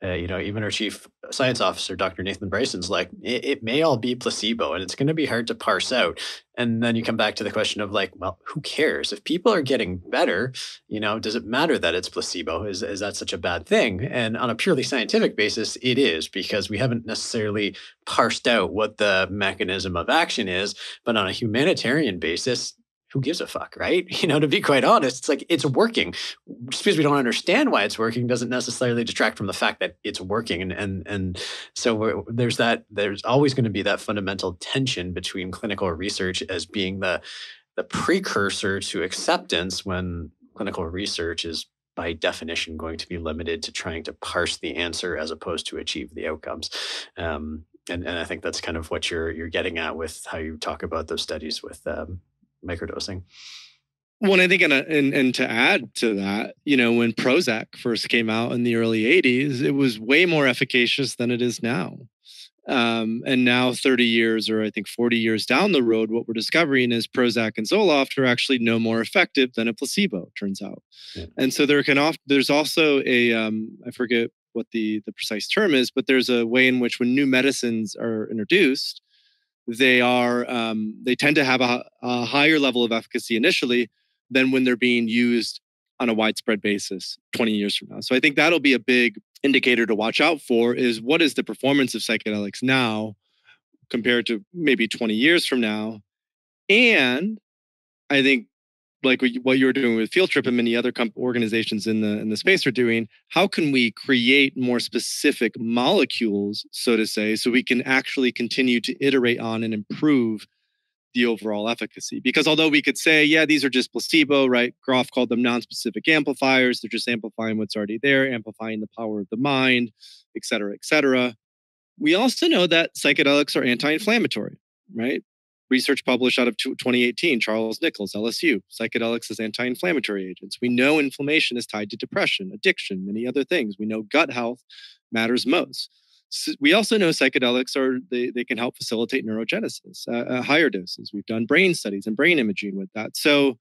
Even our chief science officer, Dr. Nathan Bryson's like, it may all be placebo and it's going to be hard to parse out. And then you come back to the question of like, well, who cares? If people are getting better, does it matter that it's placebo? Is that such a bad thing? And on a purely scientific basis, it is, because we haven't necessarily parsed out what the mechanism of action is. But on a humanitarian basis, who gives a fuck, right? To be quite honest, it's like, it's working. Just because we don't understand why it's working doesn't necessarily detract from the fact that it's working. And so there's always going to be that fundamental tension between clinical research as being the precursor to acceptance, when clinical research is by definition going to be limited to trying to parse the answer as opposed to achieve the outcomes. And I think that's kind of what you're getting at with how you talk about those studies with microdosing. Well, I think, and to add to that, when Prozac first came out in the early 80s, it was way more efficacious than it is now. And now 30 years, or I think 40 years down the road, what we're discovering is Prozac and Zoloft are actually no more effective than a placebo, turns out. Yeah. And so there's also I forget what the precise term is, but there's a way in which when new medicines are introduced, they tend to have a higher level of efficacy initially than when they're being used on a widespread basis 20 years from now. So I think that'll be a big indicator to watch out for, is what is the performance of psychedelics now compared to maybe 20 years from now. And I think, like what you're doing with Field Trip and many other organizations in the space are doing, how can we create more specific molecules, so to say, so we can actually continue to iterate on and improve the overall efficacy? Because although we could say, yeah, these are just placebo, right? Groff called them non-specific amplifiers. They're just amplifying what's already there, amplifying the power of the mind, et cetera, et cetera. We also know that psychedelics are anti-inflammatory, right? Research published out of 2018, Charles Nichols, LSU, psychedelics as anti-inflammatory agents. We know inflammation is tied to depression, addiction, many other things. We know gut health matters most. So we also know psychedelics they can help facilitate neurogenesis at higher doses. We've done brain studies and brain imaging with that. So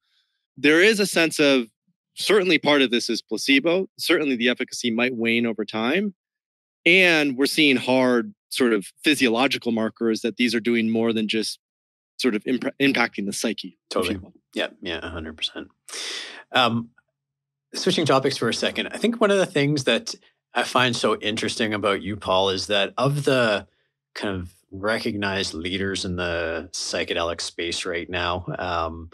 there is a sense of, certainly part of this is placebo. Certainly the efficacy might wane over time. And we're seeing hard sort of physiological markers that these are doing more than just sort of impacting the psyche. Totally. Yeah, 100%. Switching topics for a second, I think one of the things that I find so interesting about you, Paul, is that of the kind of recognized leaders in the psychedelic space right now,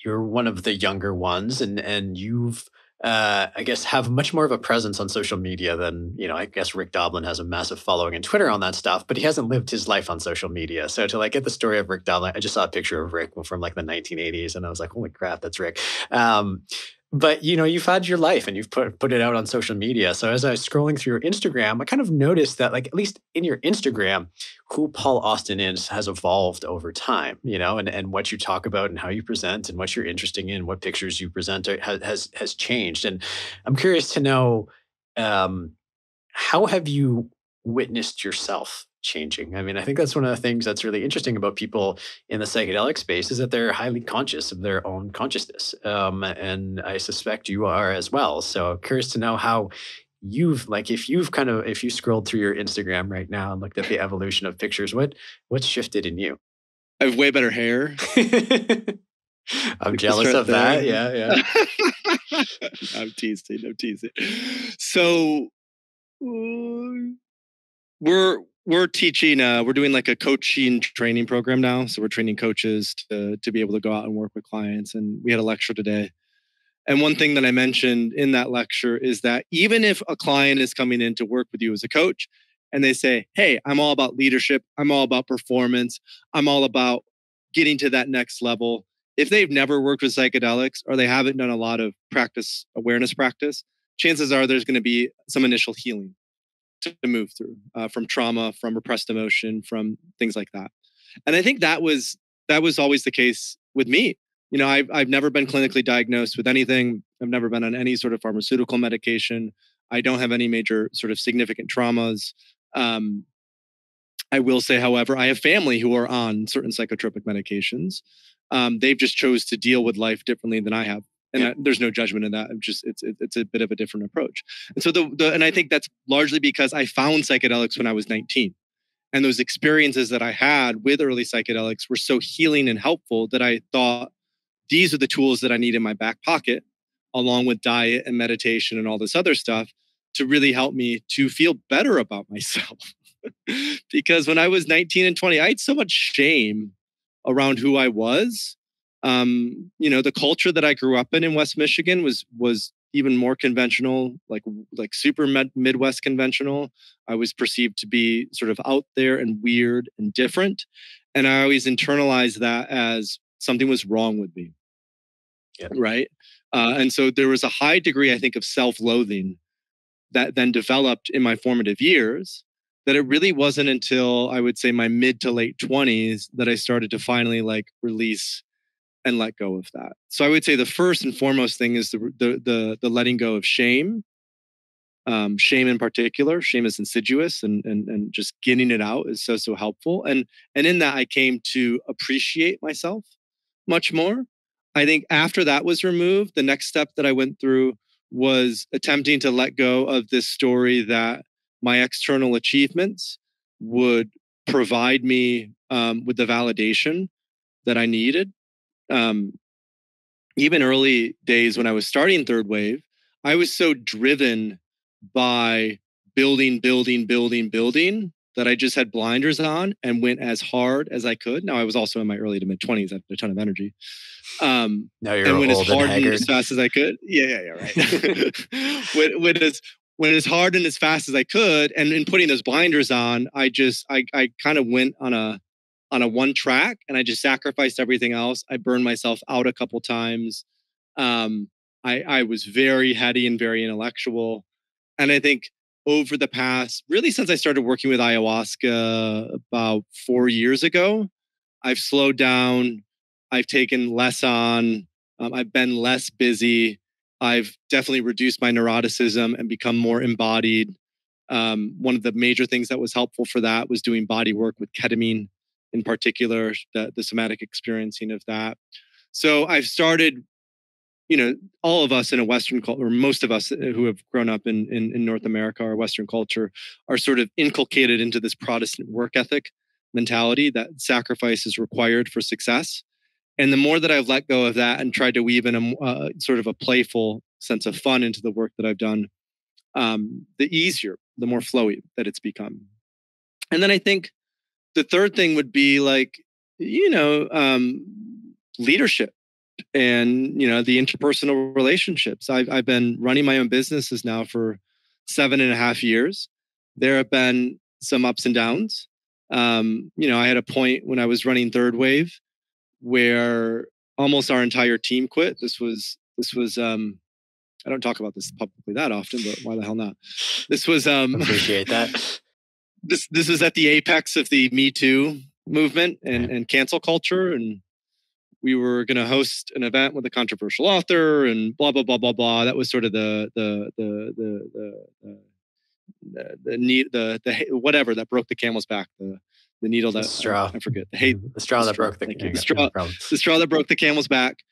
you're one of the younger ones, and you've I guess have much more of a presence on social media than, I guess Rick Doblin has a massive following on Twitter on that stuff, but he hasn't lived his life on social media. So to get the story of Rick Doblin, I just saw a picture of Rick from the 1980s and I was like, holy crap, that's Rick. But you've had your life and you've put it out on social media. So as I was scrolling through your Instagram, I kind of noticed that, at least in your Instagram, who Paul Austin is has evolved over time, and what you talk about and how you present and what you're interested in, what pictures you present has changed. And I'm curious to know, how have you witnessed yourself changing? I mean, I think that's one of the things that's really interesting about people in the psychedelic space, is that they're highly conscious of their own consciousness. And I suspect you are as well. So curious to know how you've, if you scrolled through your Instagram right now and looked at the evolution of pictures, what's shifted in you? I have way better hair. I'm jealous of that. Yeah. I'm teasing. So we're teaching, we're doing a coaching training program now. So we're training coaches to be able to go out and work with clients. And we had a lecture today. And one thing that I mentioned in that lecture is that even if a client is coming in to work with you as a coach and they say, hey, I'm all about leadership, I'm all about performance, I'm all about getting to that next level. If they've never worked with psychedelics or they haven't done a lot of awareness practice, chances are there's going to be some initial healing to move through from trauma, from repressed emotion, from things like that. And I think that was always the case with me. I've never been clinically diagnosed with anything. I've never been on any sort of pharmaceutical medication. I don't have any major sort of significant traumas. I will say, however, I have family who are on certain psychotropic medications. They've just chose to deal with life differently than I have. And there's no judgment in that. It's a bit of a different approach. And so and I think that's largely because I found psychedelics when I was 19. And those experiences that I had with early psychedelics were so healing and helpful that I thought these are the tools that I need in my back pocket, along with diet and meditation and all this other stuff, to really help me to feel better about myself. Because when I was 19 and 20, I had so much shame around who I was. The culture that I grew up in West Michigan was even more conventional, like super Midwest conventional. I was perceived to be sort of out there and weird and different. And I always internalized that as something was wrong with me. Yeah. Right. And so there was a high degree, I think, of self-loathing that then developed in my formative years, that it really wasn't until I would say my mid to late 20s that I started to finally release and let go of that. So I would say the first and foremost thing is the letting go of shame. Shame in particular, shame is insidious, and just getting it out is so helpful. And in that, I came to appreciate myself much more. I think after that was removed, the next step that I went through was attempting to let go of this story that my external achievements would provide me with the validation that I needed. Even early days when I was starting Third Wave, I was so driven by building that I just had blinders on and went as hard as I could. Now I was also in my early to mid 20s. I had a ton of energy. Now you're and went as old hard and and as fast as I could. Yeah, right. went as hard and as fast as I could. And in putting those blinders on, I kind of went on a one track, and I just sacrificed everything else. I burned myself out a couple times. I was very heady and very intellectual. And I think over the past, really since I started working with ayahuasca about 4 years ago, I've slowed down. I've taken less on. I've been less busy. I've definitely reduced my neuroticism and become more embodied. One of the major things that was helpful for that was doing body work with ketamine, in particular, the somatic experiencing of that. So I've started, all of us in a Western culture, or most of us who have grown up in North America or Western culture, are sort of inculcated into this Protestant work ethic mentality that sacrifice is required for success. And the more that I've let go of that and tried to weave in a sort of a playful sense of fun into the work that I've done, the easier, the more flowy that it's become. And then I think the third thing would be leadership and, the interpersonal relationships. I've been running my own businesses now for 7.5 years. There have been some ups and downs. I had a point when I was running Third Wave where almost our entire team quit. This was I don't talk about this publicly that often, but why the hell not? This was appreciate that. This was at the apex of the Me Too movement and cancel culture, and we were going to host an event with a controversial author and blah blah blah blah blah. That was sort of the whatever that broke the camel's back. The needle that straw. I forget. The straw that broke the straw that broke the camel's back.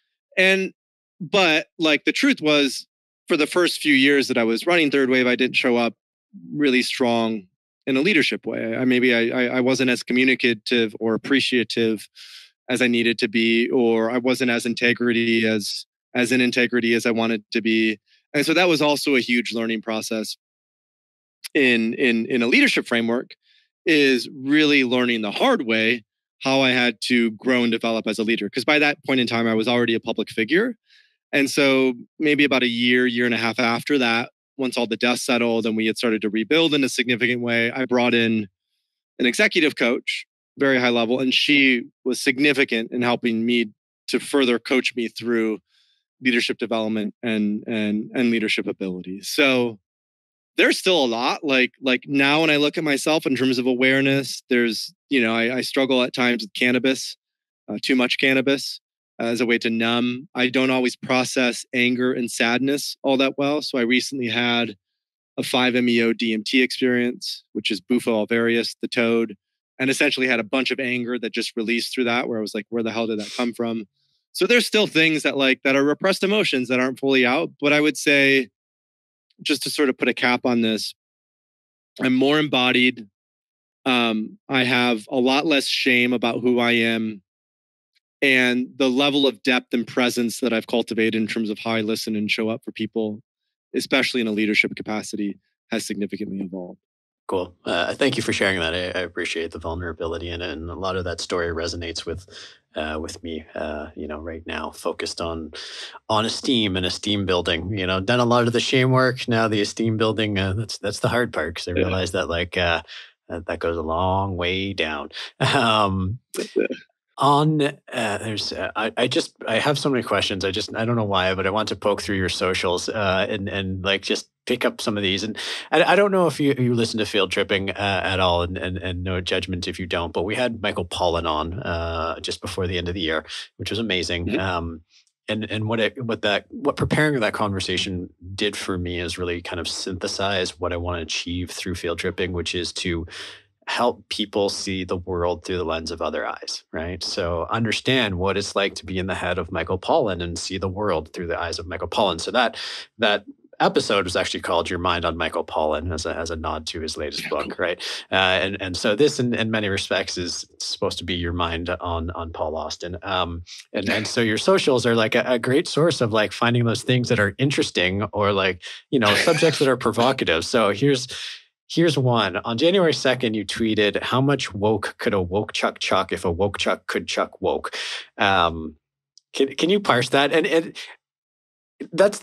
But the truth was, for the first few years that I was running Third Wave, I didn't show up really strong in a leadership way. I wasn't as communicative or appreciative as I needed to be, or I wasn't as in integrity as I wanted to be. And so that was also a huge learning process in a leadership framework, is really learning the hard way how I had to grow and develop as a leader. Because by that point in time, I was already a public figure. And so maybe about a year and a half after that, once all the dust settled and we had started to rebuild in a significant way, I brought in an executive coach, very high level, and she was significant in helping me to further coach me through leadership development and leadership abilities. So there's still a lot. Like now when I look at myself in terms of awareness, there's, I struggle at times with cannabis, too much cannabis. as a way to numb. I don't always process anger and sadness all that well. So I recently had a 5-MeO DMT experience, which is Bufo alvarius, the toad, and essentially had a bunch of anger that just released through that, where I was like, where the hell did that come from? So there's still things that that are repressed emotions that aren't fully out. But I would say, just to sort of put a cap on this, I'm more embodied. I have a lot less shame about who I am. And the level of depth and presence that I've cultivated in terms of how I listen and show up for people, especially in a leadership capacity, has significantly evolved. Cool. Thank you for sharing that. I appreciate the vulnerability in it, and a lot of that story resonates with me. Right now, focused on esteem and esteem building. Done a lot of the shame work. Now the esteem building. That's the hard part, because I realize that that goes a long way down. I have so many questions. I don't know why, but I want to poke through your socials and just pick up some of these. And I don't know if you listen to Field Tripping at all, and no judgment if you don't, but we had Michael Pollan on just before the end of the year, which was amazing. Mm-hmm. And what preparing that conversation did for me is really kind of synthesize what I want to achieve through Field Tripping, which is to help people see the world through the lens of other eyes, right? So understand what it's like to be in the head of Michael Pollan and see the world through the eyes of Michael Pollan. So that episode was actually called "Your Mind on Michael Pollan" as a nod to his latest book, right? And so this, in many respects, is supposed to be your mind on Paul Austin. And so your socials are like a great source of finding those things that are interesting, or subjects that are provocative. So Here's one. On January 2nd, you tweeted, "How much woke could a woke chuck if a woke chuck could chuck woke?" Can you parse that? And that's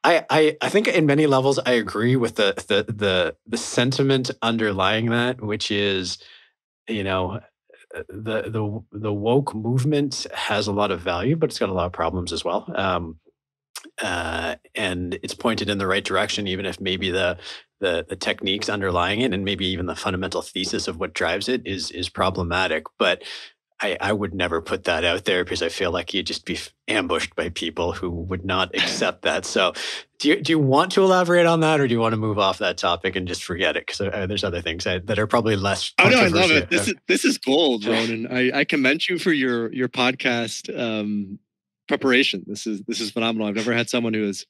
I think in many levels I agree with the sentiment underlying that, which is, the woke movement has a lot of value, but it's got a lot of problems as well. And it's pointed in the right direction, even if maybe the techniques underlying it, and maybe even the fundamental thesis of what drives it, is problematic. But I would never put that out there, because I feel like you'd just be ambushed by people who would not accept that. So do you want to elaborate on that, or do you want to move off that topic and just forget it? Because there's other things that are probably less controversial. Oh, no, I love it. This is gold, Ronan. I commend you for your podcast preparation. This is phenomenal. I've never had someone who has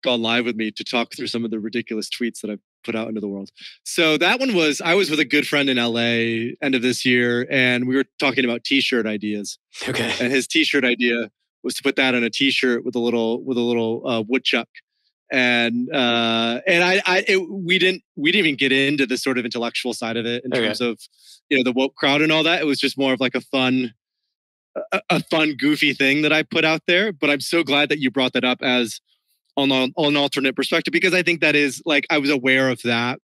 gone live with me to talk through some of the ridiculous tweets that I've put out into the world. So that one was, I was with a good friend in LA end of this year, and we were talking about t-shirt ideas. Okay. And his t-shirt idea was to put that on a t-shirt with a little woodchuck. And we didn't even get into the sort of intellectual side of it in terms of, the woke crowd and all that. It was just more of a fun, goofy thing that I put out there. But I'm so glad that you brought that up as on an alternate perspective, because I think that is I was aware of that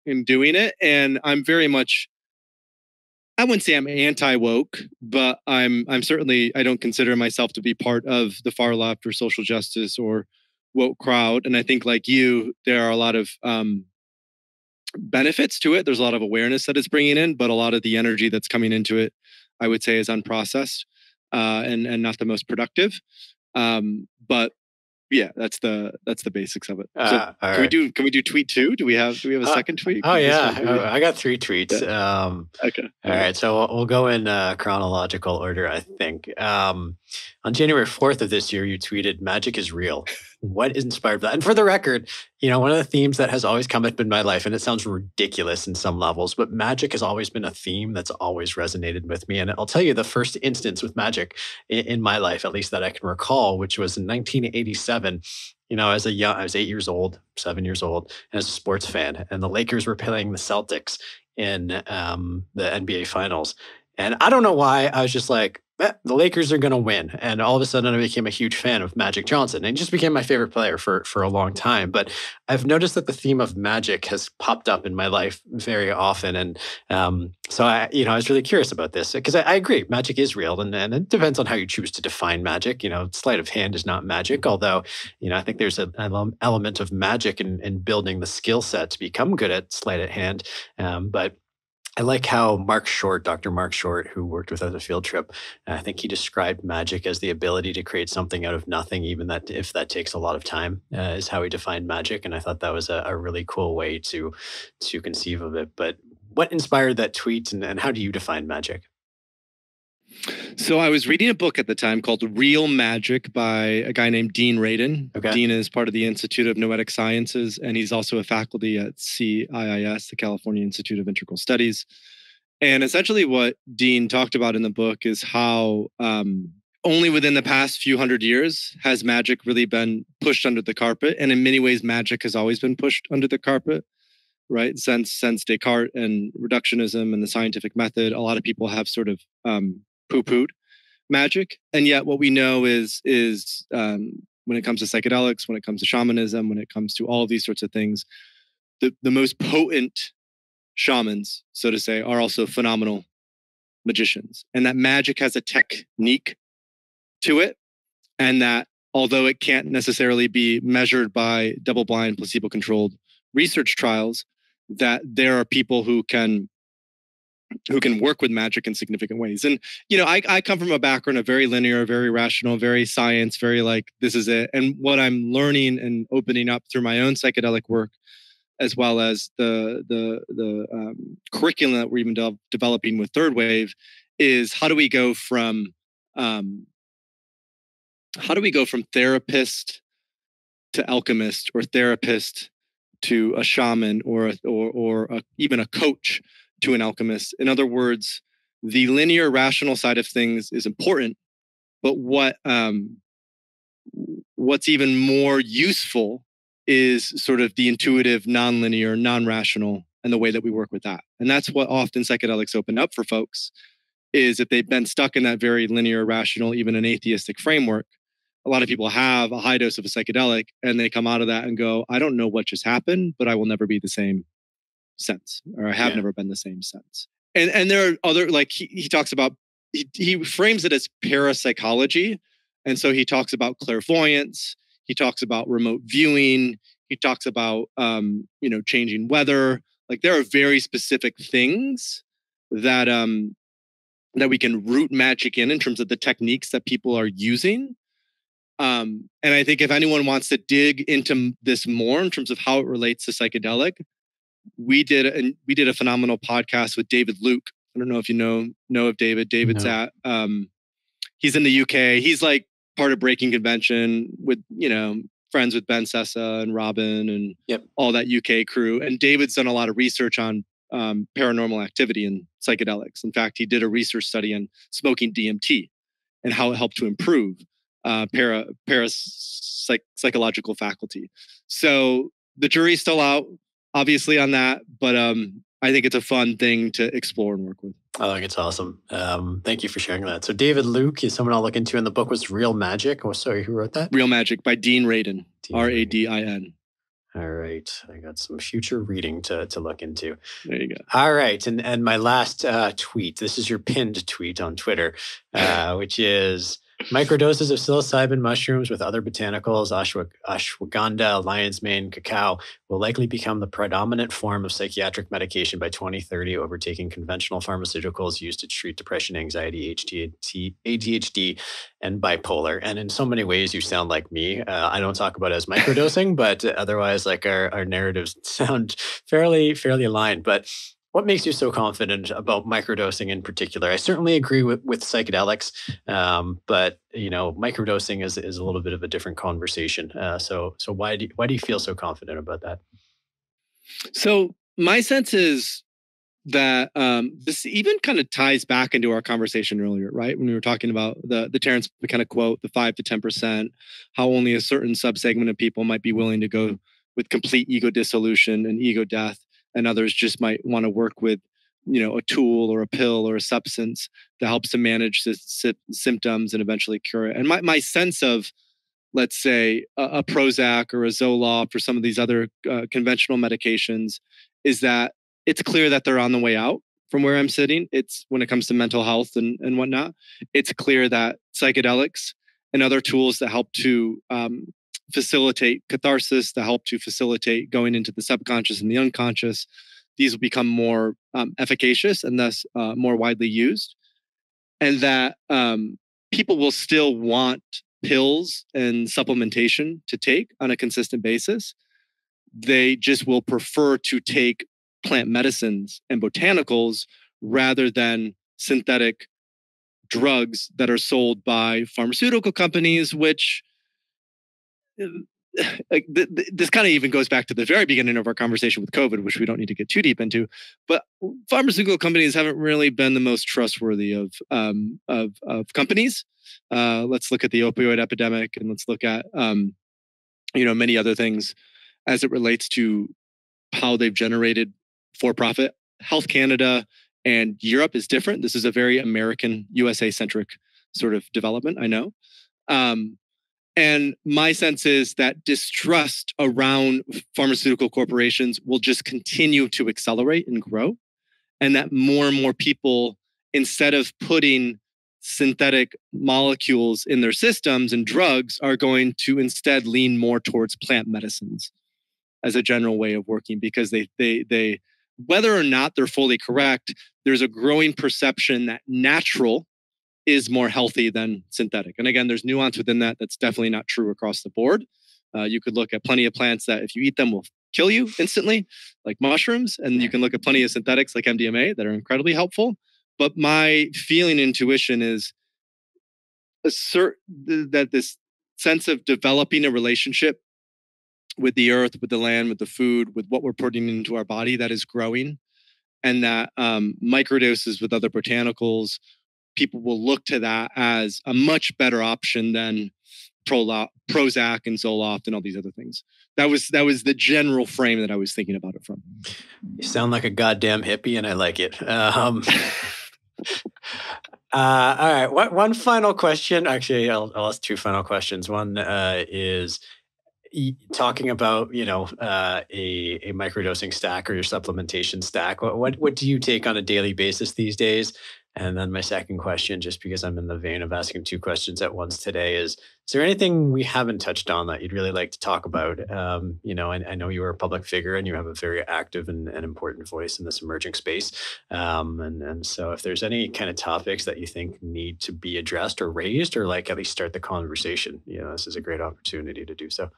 in doing it. And I'm very much, I wouldn't say I'm anti-woke, but I'm certainly, I don't consider myself to be part of the far left or social justice or woke crowd. And I think like you, there are a lot of benefits to it. There's a lot of awareness that it's bringing in, but a lot of the energy that's coming into it, I would say, is unprocessed and not the most productive. But yeah, that's the basics of it. So can we do tweet 2? Do we have a second tweet? Oh yeah, I got 3 tweets. Yeah. Okay. All right, so we'll go in chronological order, I think. On January 4th of this year, you tweeted, "Magic is real." What inspired that? And for the record, one of the themes that has always come up in my life, and it sounds ridiculous in some levels, but magic has always been a theme that's always resonated with me. And I'll tell you the first instance with magic in my life, at least that I can recall, which was in 1987. I was 8 years old, 7 years old, and as a sports fan, and the Lakers were playing the Celtics in the NBA Finals. And I don't know why, I was just like, the Lakers are going to win. And all of a sudden I became a huge fan of Magic Johnson, and he just became my favorite player for a long time. But I've noticed that the theme of magic has popped up in my life very often. And so I was really curious about this, because I agree, magic is real. And it depends on how you choose to define magic. Sleight of hand is not magic, although, I think there's an element of magic in building the skill set to become good at sleight of hand. But I like how Mark Short, Dr. Mark Short, who worked with us on a field trip, I think he described magic as the ability to create something out of nothing, even that if that takes a lot of time, is how he defined magic. And I thought that was a really cool way to conceive of it. But what inspired that tweet, and how do you define magic? So I was reading a book at the time called Real Magic by a guy named Dean Radin. Okay. Dean is part of the Institute of Noetic Sciences, and he's also a faculty at CIIS, the California Institute of Integral Studies. And essentially what Dean talked about in the book is how only within the past few hundred years has magic really been pushed under the carpet. And in many ways, magic has always been pushed under the carpet, right? Since Descartes and reductionism and the scientific method, a lot of people have sort of poo-pooed magic. And yet what we know is when it comes to psychedelics, when it comes to shamanism, when it comes to all of these sorts of things, the most potent shamans, so to say, are also phenomenal magicians. And that magic has a technique to it. And that although it can't necessarily be measured by double-blind, placebo-controlled research trials, that there are people who can work with magic in significant ways. And, I come from a background of very linear, very rational, very science, very like, this is it. And what I'm learning and opening up through my own psychedelic work, as well as the curriculum that we're even developing with Third Wave, is how do we go from therapist to alchemist, or therapist to a shaman, or even a coach to an alchemist. In other words, the linear rational side of things is important, but what's even more useful is sort of the intuitive, non-linear, non-rational, and the way that we work with that. And that's what often psychedelics open up for folks, is if they've been stuck in that very linear, rational, even an atheistic framework. A lot of people have a high dose of a psychedelic and they come out of that and go, I don't know what just happened, but I will never be the same since, or I have never been the same since. And there are other, like he talks about, he frames it as parapsychology. And so he talks about clairvoyance. He talks about remote viewing. He talks about, changing weather. Like there are very specific things that we can root magic in terms of the techniques that people are using. And I think if anyone wants to dig into this more in terms of how it relates to psychedelic, we did a phenomenal podcast with David Luke. I don't know if you know of David. David's he's in the UK. He's like part of Breaking Convention with, friends with Ben Sessa and Robin and all that UK crew. And David's done a lot of research on paranormal activity and psychedelics. In fact, he did a research study on smoking DMT and how it helped to improve psychological faculty. So the jury's still out, obviously, on that, but I think it's a fun thing to explore and work with. I think it's awesome. Thank you for sharing that. So David Luke is someone I'll look into, and the book was Real Magic. Oh, sorry, who wrote that? Real Magic by Dean Radin, Radin. All right. I got some future reading to look into. There you go. All right. And my last tweet, this is your pinned tweet on Twitter, which is microdoses of psilocybin mushrooms with other botanicals, ashwagandha, lion's mane, cacao, will likely become the predominant form of psychiatric medication by 2030, overtaking conventional pharmaceuticals used to treat depression, anxiety, ADHD, and bipolar. And in so many ways, you sound like me. I don't talk about it as microdosing, but otherwise, like our narratives sound fairly aligned. But what makes you so confident about microdosing in particular? I certainly agree with psychedelics, but microdosing is a little bit of a different conversation. So why do you feel so confident about that? So my sense is that this even kind of ties back into our conversation earlier, right? When we were talking about the Terence McKenna quote, the 5 to 10%, how only a certain subsegment of people might be willing to go with complete ego dissolution and ego death, and others just might want to work with, a tool or a pill or a substance that helps to manage the symptoms and eventually cure it. And my sense of, let's say, a Prozac or a Zoloft or some of these other conventional medications is that it's clear that they're on the way out from where I'm sitting. It's when it comes to mental health and whatnot, it's clear that psychedelics and other tools that help to facilitate catharsis, to help to facilitate going into the subconscious and the unconscious, these will become more efficacious and thus more widely used. And that people will still want pills and supplementation to take on a consistent basis. They just will prefer to take plant medicines and botanicals rather than synthetic drugs that are sold by pharmaceutical companies, which this kind of even goes back to the very beginning of our conversation with COVID, which we don't need to get too deep into. But pharmaceutical companies haven't really been the most trustworthy of companies. Let's look at the opioid epidemic, and let's look at many other things as it relates to how they've generated for-profit. Health Canada and Europe is different. This is a very American, USA-centric sort of development, I know. And my sense is that distrust around pharmaceutical corporations will just continue to accelerate and grow. And that more and more people, instead of putting synthetic molecules in their systems and drugs, are going to instead lean more towards plant medicines as a general way of working, because they whether or not they're fully correct, there's a growing perception that natural is more healthy than synthetic. And again, there's nuance within that. That's definitely not true across the board. You could look at plenty of plants that if you eat them will kill you instantly, like mushrooms. And you can look at plenty of synthetics like MDMA that are incredibly helpful. But my feeling, intuition is that this sense of developing a relationship with the earth, with the land, with the food, with what we're putting into our body, that is growing. And that microdoses with other botanicals, people will look to that as a much better option than Prozac and Zoloft and all these other things. That was the general frame that I was thinking about it from. You sound like a goddamn hippie, and I like it. All right. One final question. Actually, I'll ask two final questions. One is talking about a microdosing stack or your supplementation stack. What do you take on a daily basis these days? And then my second question, just because I'm in the vein of asking two questions at once today, is there anything we haven't touched on that you'd really like to talk about? I know you are a public figure and you have a very active and important voice in this emerging space. And so if there's any kind of topics that you think need to be addressed or raised, or like at least start the conversation, this is a great opportunity to do so.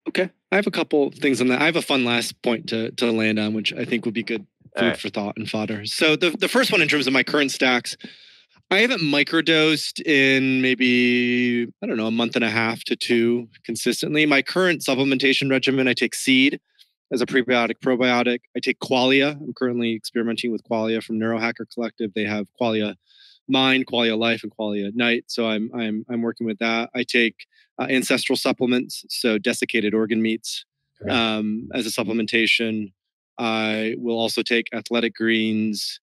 Okay. I have a couple things on that. I have a fun last point to land on, which I think would be good food for thought and fodder. So the first one, in terms of my current stacks, I haven't microdosed in maybe, I don't know, a month and a half to two consistently. My current supplementation regimen, I take seed as a prebiotic, probiotic. I take Qualia. I'm currently experimenting with Qualia from Neurohacker Collective. They have Qualia Mind, Qualia Life, and Qualia Night. So I'm working with that. I take ancestral supplements, so desiccated organ meats as a supplementation. I will also take athletic greens,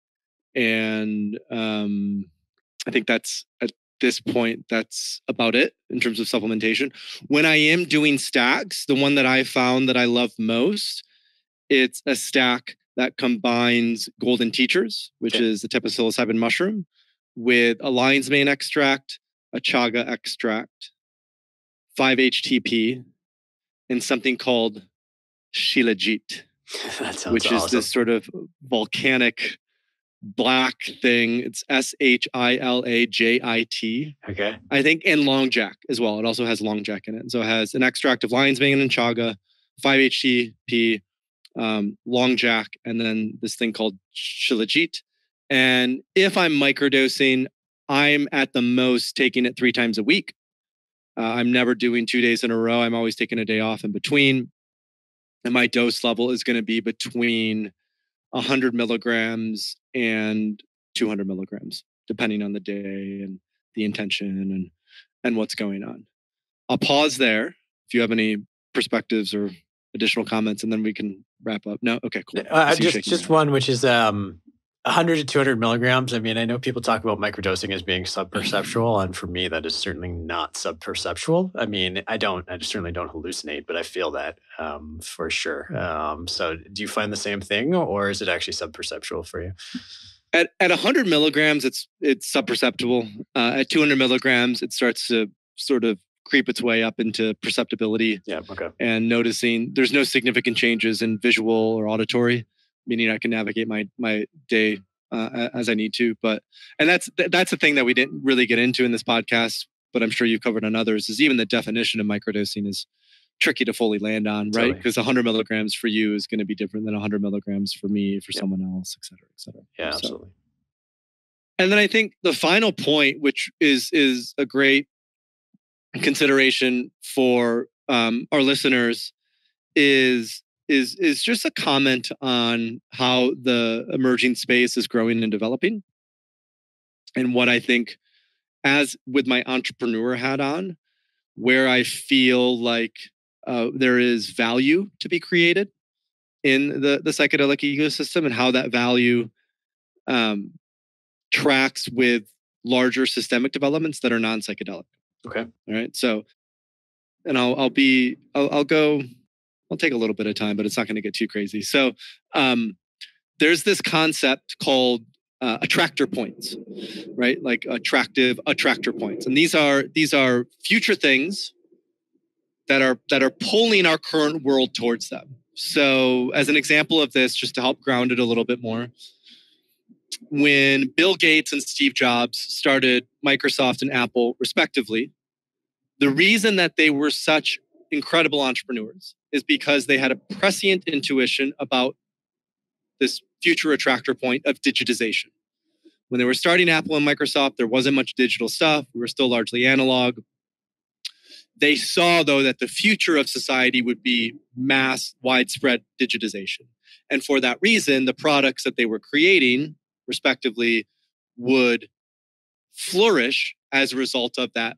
and I think that's at this point, that's about it in terms of supplementation. When I am doing stacks, the one that I found that I love most, it's a stack that combines golden teachers, which is a type of psilocybin mushroom, with a lion's mane extract, a chaga extract, 5-HTP, and something called Shilajit, which awesome. is this sort of volcanic black thing. It's Shilajit. Okay. I think, and long jack as well. It also has long jack in it. So it has an extract of lion's mane and chaga, 5-HTP, long jack, and then this thing called Shilajit. And if I'm microdosing, I'm at the most taking it 3 times a week. I'm never doing 2 days in a row. I'm always taking a day off in between. And my dose level is going to be between 100 milligrams and 200 milligrams, depending on the day and the intention and what's going on. I'll pause there if you have any perspectives or additional comments, and then we can wrap up. No? Okay, cool. Just one, which is 100 to 200 milligrams. I mean, I know people talk about microdosing as being subperceptual, and for me, that is certainly not subperceptual. I mean, I certainly don't hallucinate, but I feel that for sure. So do you find the same thing, or is it actually subperceptual for you? At 100 milligrams, it's subperceptible. At 200 milligrams, it starts to sort of creep its way up into perceptibility. Yeah. Okay. And noticing there's no significant changes in visual or auditory, meaning I can navigate my day as I need to. And that's the thing that we didn't really get into in this podcast, but I'm sure you've covered on others, is even the definition of microdosing is tricky to fully land on, right? Because 100 milligrams for you is going to be different than 100 milligrams for me, for someone else, et cetera, et cetera. Yeah, absolutely. And then I think the final point, which is a great consideration for our listeners, is just a comment on how the emerging space is growing and developing. And what I think, as with my entrepreneur hat on, where I feel like there is value to be created in the psychedelic ecosystem, and how that value tracks with larger systemic developments that are non-psychedelic. Okay. All right. So, and I'll take a little bit of time, but it's not going to get too crazy. So there's this concept called attractor points, right? Like attractor points. And these are future things that are pulling our current world towards them. So as an example of this, just to help ground it a little bit more, when Bill Gates and Steve Jobs started Microsoft and Apple respectively, the reason that they were such incredible entrepreneurs is because they had a prescient intuition about this future attractor point of digitization. When they were starting Apple and Microsoft, there wasn't much digital stuff. We were still largely analog. They saw, though, that the future of society would be mass, widespread digitization. And for that reason, the products that they were creating, respectively, would flourish as a result of that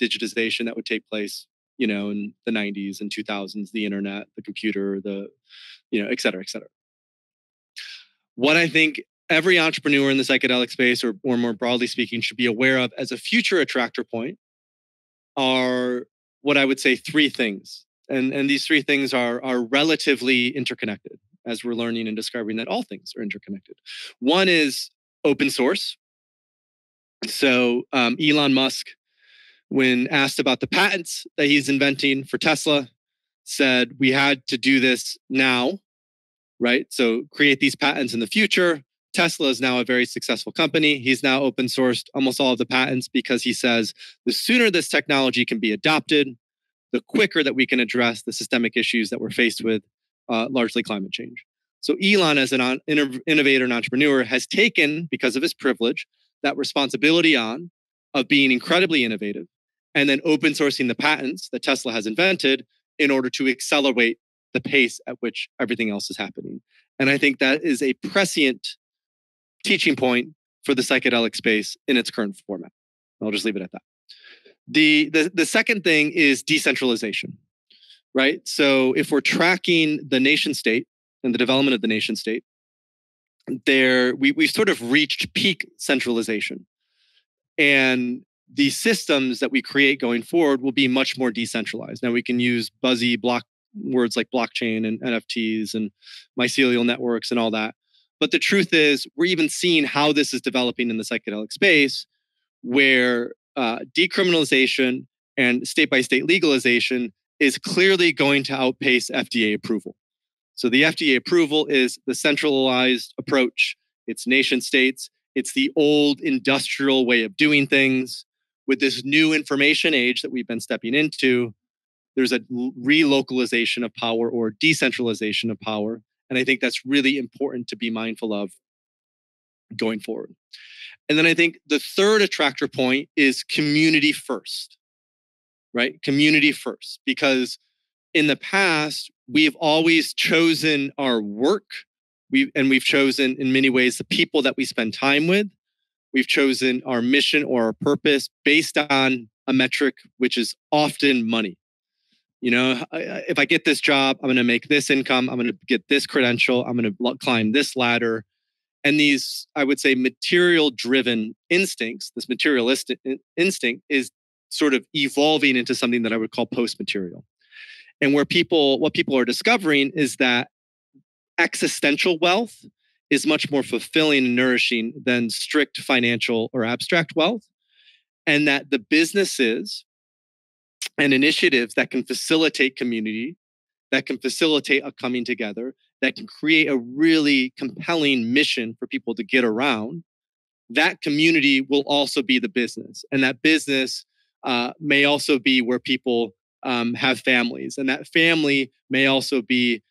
digitization that would take place, in the 90s and 2000s, the internet, the computer, et cetera, et cetera. What I think every entrepreneur in the psychedelic space, or more broadly speaking, should be aware of as a future attractor point are what I would say three things. And these three things are relatively interconnected, as we're learning and discovering that all things are interconnected. One is open source. So Elon Musk, when asked about the patents that he's inventing for Tesla, said we had to do this now, right? So create these patents in the future. Tesla is now a very successful company. He's now open sourced almost all of the patents because he says the sooner this technology can be adopted, the quicker that we can address the systemic issues that we're faced with, largely climate change. So Elon, as an innovator and entrepreneur, has taken, because of his privilege, that responsibility on of being incredibly innovative and then open sourcing the patents that Tesla has invented in order to accelerate the pace at which everything else is happening. And I think that is a prescient teaching point for the psychedelic space in its current format. I'll just leave it at that. The second thing is decentralization, right? So if we're tracking the nation state and the development of the nation state, we've sort of reached peak centralization. And the systems that we create going forward will be much more decentralized. Now we can use buzzy words like blockchain and NFTs and mycelial networks and all that. But the truth is, we're even seeing how this is developing in the psychedelic space, where decriminalization and state-by-state legalization is clearly going to outpace FDA approval. So the FDA approval is the centralized approach. It's nation states. It's the old industrial way of doing things. With this new information age that we've been stepping into, there's a relocalization of power or decentralization of power. And I think that's really important to be mindful of going forward. And then I think the third attractor point is community first, right? Community first, because in the past, we've always chosen our work. We've chosen in many ways the people that we spend time with. We've chosen our mission or our purpose based on a metric, which is often money. If I get this job, I'm going to make this income. I'm going to get this credential. I'm going to climb this ladder. And these, I would say, material-driven instincts, this materialistic instinct is sort of evolving into something that I would call post-material. And what people are discovering is that existential wealth is much more fulfilling and nourishing than strict financial or abstract wealth. And that the businesses and initiatives that can facilitate community, that can facilitate a coming together, that can create a really compelling mission for people to get around, that community will also be the business. And that business may also be where people have families. And that family may also be,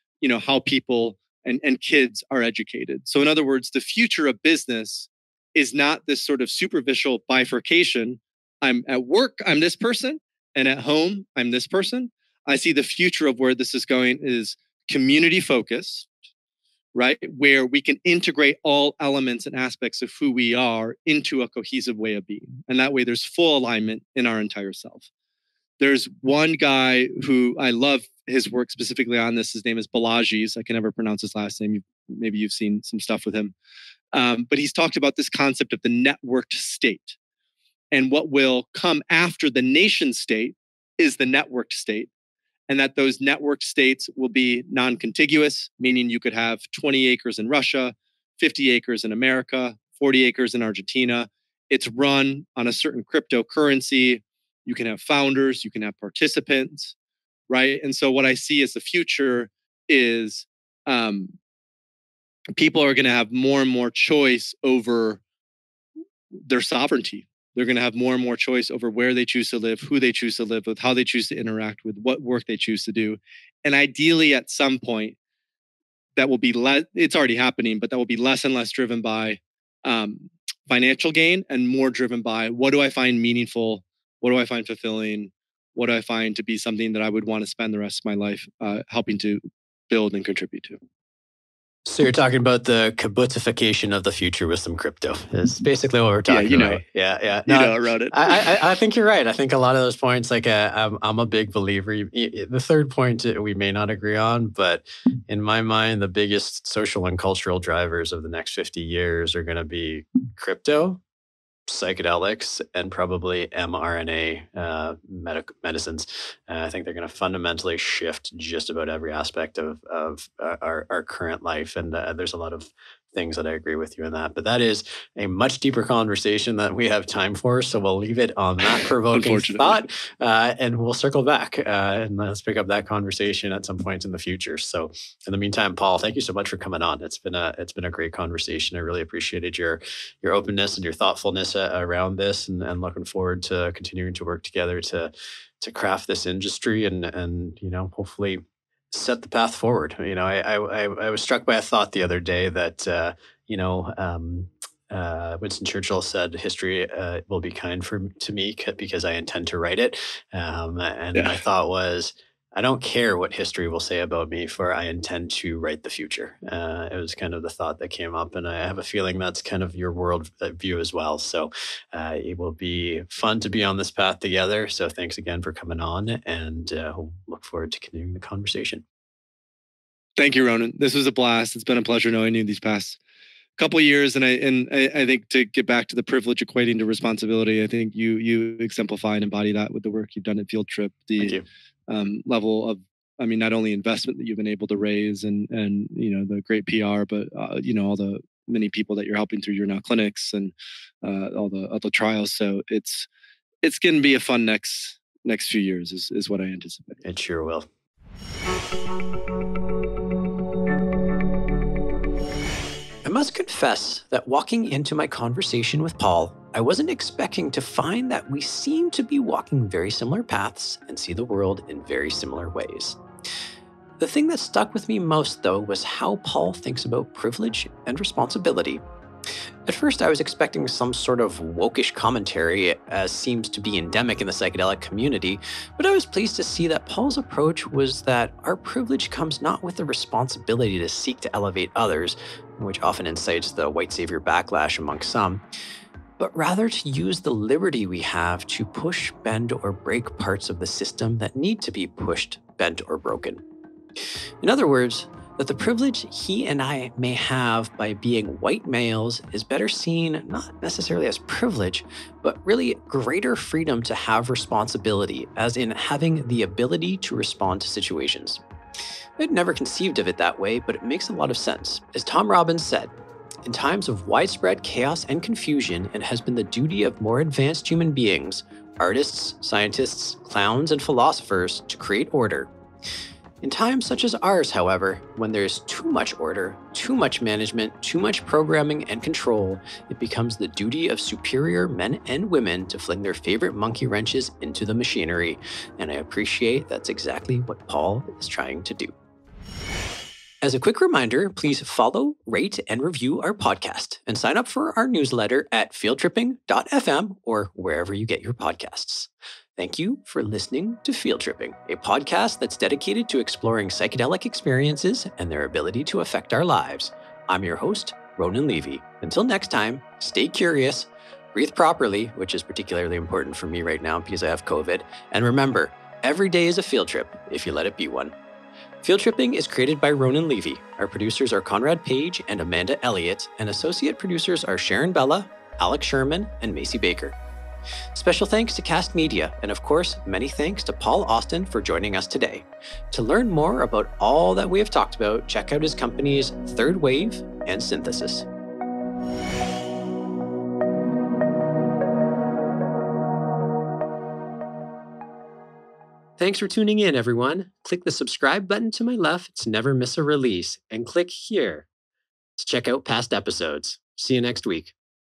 how people and kids are educated. So in other words, the future of business is not this sort of superficial bifurcation. I'm at work, I'm this person, and at home, I'm this person. I see the future of where this is going is community focused, right? Where we can integrate all elements and aspects of who we are into a cohesive way of being. And that way there's full alignment in our entire self. There's one guy who I love his work specifically on this. His name is Balaji. I can never pronounce his last name. Maybe you've seen some stuff with him. But he's talked about this concept of the networked state. And what will come after the nation state is the networked state. And that those networked states will be non-contiguous, meaning you could have 20 acres in Russia, 50 acres in America, 40 acres in Argentina. It's run on a certain cryptocurrency. You can have founders, you can have participants, right? And so what I see as the future is people are going to have more and more choice over their sovereignty. They're going to have more and more choice over where they choose to live, who they choose to live with, how they choose to interact with, what work they choose to do. And ideally, at some point, that will be less, it's already happening, but that will be less and less driven by financial gain and more driven by what do I find meaningful? What do I find fulfilling? What do I find to be something that I would want to spend the rest of my life helping to build and contribute to? So you're talking about the kibbutsification of the future with some crypto. Is basically what we're talking about. Yeah. No, I wrote it. I think you're right. I think a lot of those points, like I'm a big believer. The third point we may not agree on, but in my mind, the biggest social and cultural drivers of the next 50 years are going to be crypto, psychedelics, and probably mRNA medicines. I think they're going to fundamentally shift just about every aspect of our current life. And there's a lot of things that I agree with you in that. But that is a much deeper conversation that we have time for. So we'll leave it on that provoking thought, and we'll circle back and let's pick up that conversation at some point in the future. So in the meantime, Paul, thank you so much for coming on. It's been a great conversation. I really appreciated your openness and your thoughtfulness around this, and looking forward to continuing to work together to craft this industry and hopefully set the path forward. I was struck by a thought the other day that Winston Churchill said, "History will be kind to me because I intend to write it." My thought was, I don't care what history will say about me, for I intend to write the future. It was kind of the thought that came up, and I have a feeling that's kind of your world view as well. So it will be fun to be on this path together. So thanks again for coming on, and we'll look forward to continuing the conversation. Thank you, Ronan. This was a blast. It's been a pleasure knowing you these past couple of years, and I think to get back to the privilege equating to responsibility, I think you exemplify and embody that with the work you've done at Field Trip. Thank you. Level of, not only investment that you've been able to raise and the great PR, but all the many people that you're helping through your now clinics and all the trials. So it's going to be a fun next few years is what I anticipate. It sure will. I must confess that walking into my conversation with Paul, I wasn't expecting to find that we seem to be walking very similar paths and see the world in very similar ways. The thing that stuck with me most, though, was how Paul thinks about privilege and responsibility. At first, I was expecting some sort of wokish commentary, as seems to be endemic in the psychedelic community, but I was pleased to see that Paul's approach was that our privilege comes not with the responsibility to seek to elevate others, which often incites the white savior backlash among some, but rather to use the liberty we have to push, bend, or break parts of the system that need to be pushed, bent, or broken. In other words, that the privilege he and I may have by being white males is better seen not necessarily as privilege, but really greater freedom to have responsibility, as in having the ability to respond to situations. I'd never conceived of it that way, but it makes a lot of sense. As Tom Robbins said, in times of widespread chaos and confusion, it has been the duty of more advanced human beings, artists, scientists, clowns, and philosophers to create order. In times such as ours, however, when there's too much order, too much management, too much programming and control, it becomes the duty of superior men and women to fling their favorite monkey wrenches into the machinery. And I appreciate that's exactly what Paul is trying to do. As a quick reminder, please follow, rate, and review our podcast and sign up for our newsletter at fieldtripping.fm or wherever you get your podcasts. Thank you for listening to Field Tripping, a podcast that's dedicated to exploring psychedelic experiences and their ability to affect our lives. I'm your host, Ronan Levy. Until next time, stay curious, breathe properly, which is particularly important for me right now because I have COVID, and remember, every day is a field trip if you let it be one. Field Tripping is created by Ronan Levy. Our producers are Conrad Page and Amanda Elliott, and associate producers are Sharon Bella, Alex Sherman, and Macy Baker. Special thanks to Cast Media, and of course, many thanks to Paul Austin for joining us today. To learn more about all that we have talked about, check out his companies Third Wave and Synthesis. Thanks for tuning in, everyone. Click the subscribe button to my left to never miss a release, and click here to check out past episodes. See you next week.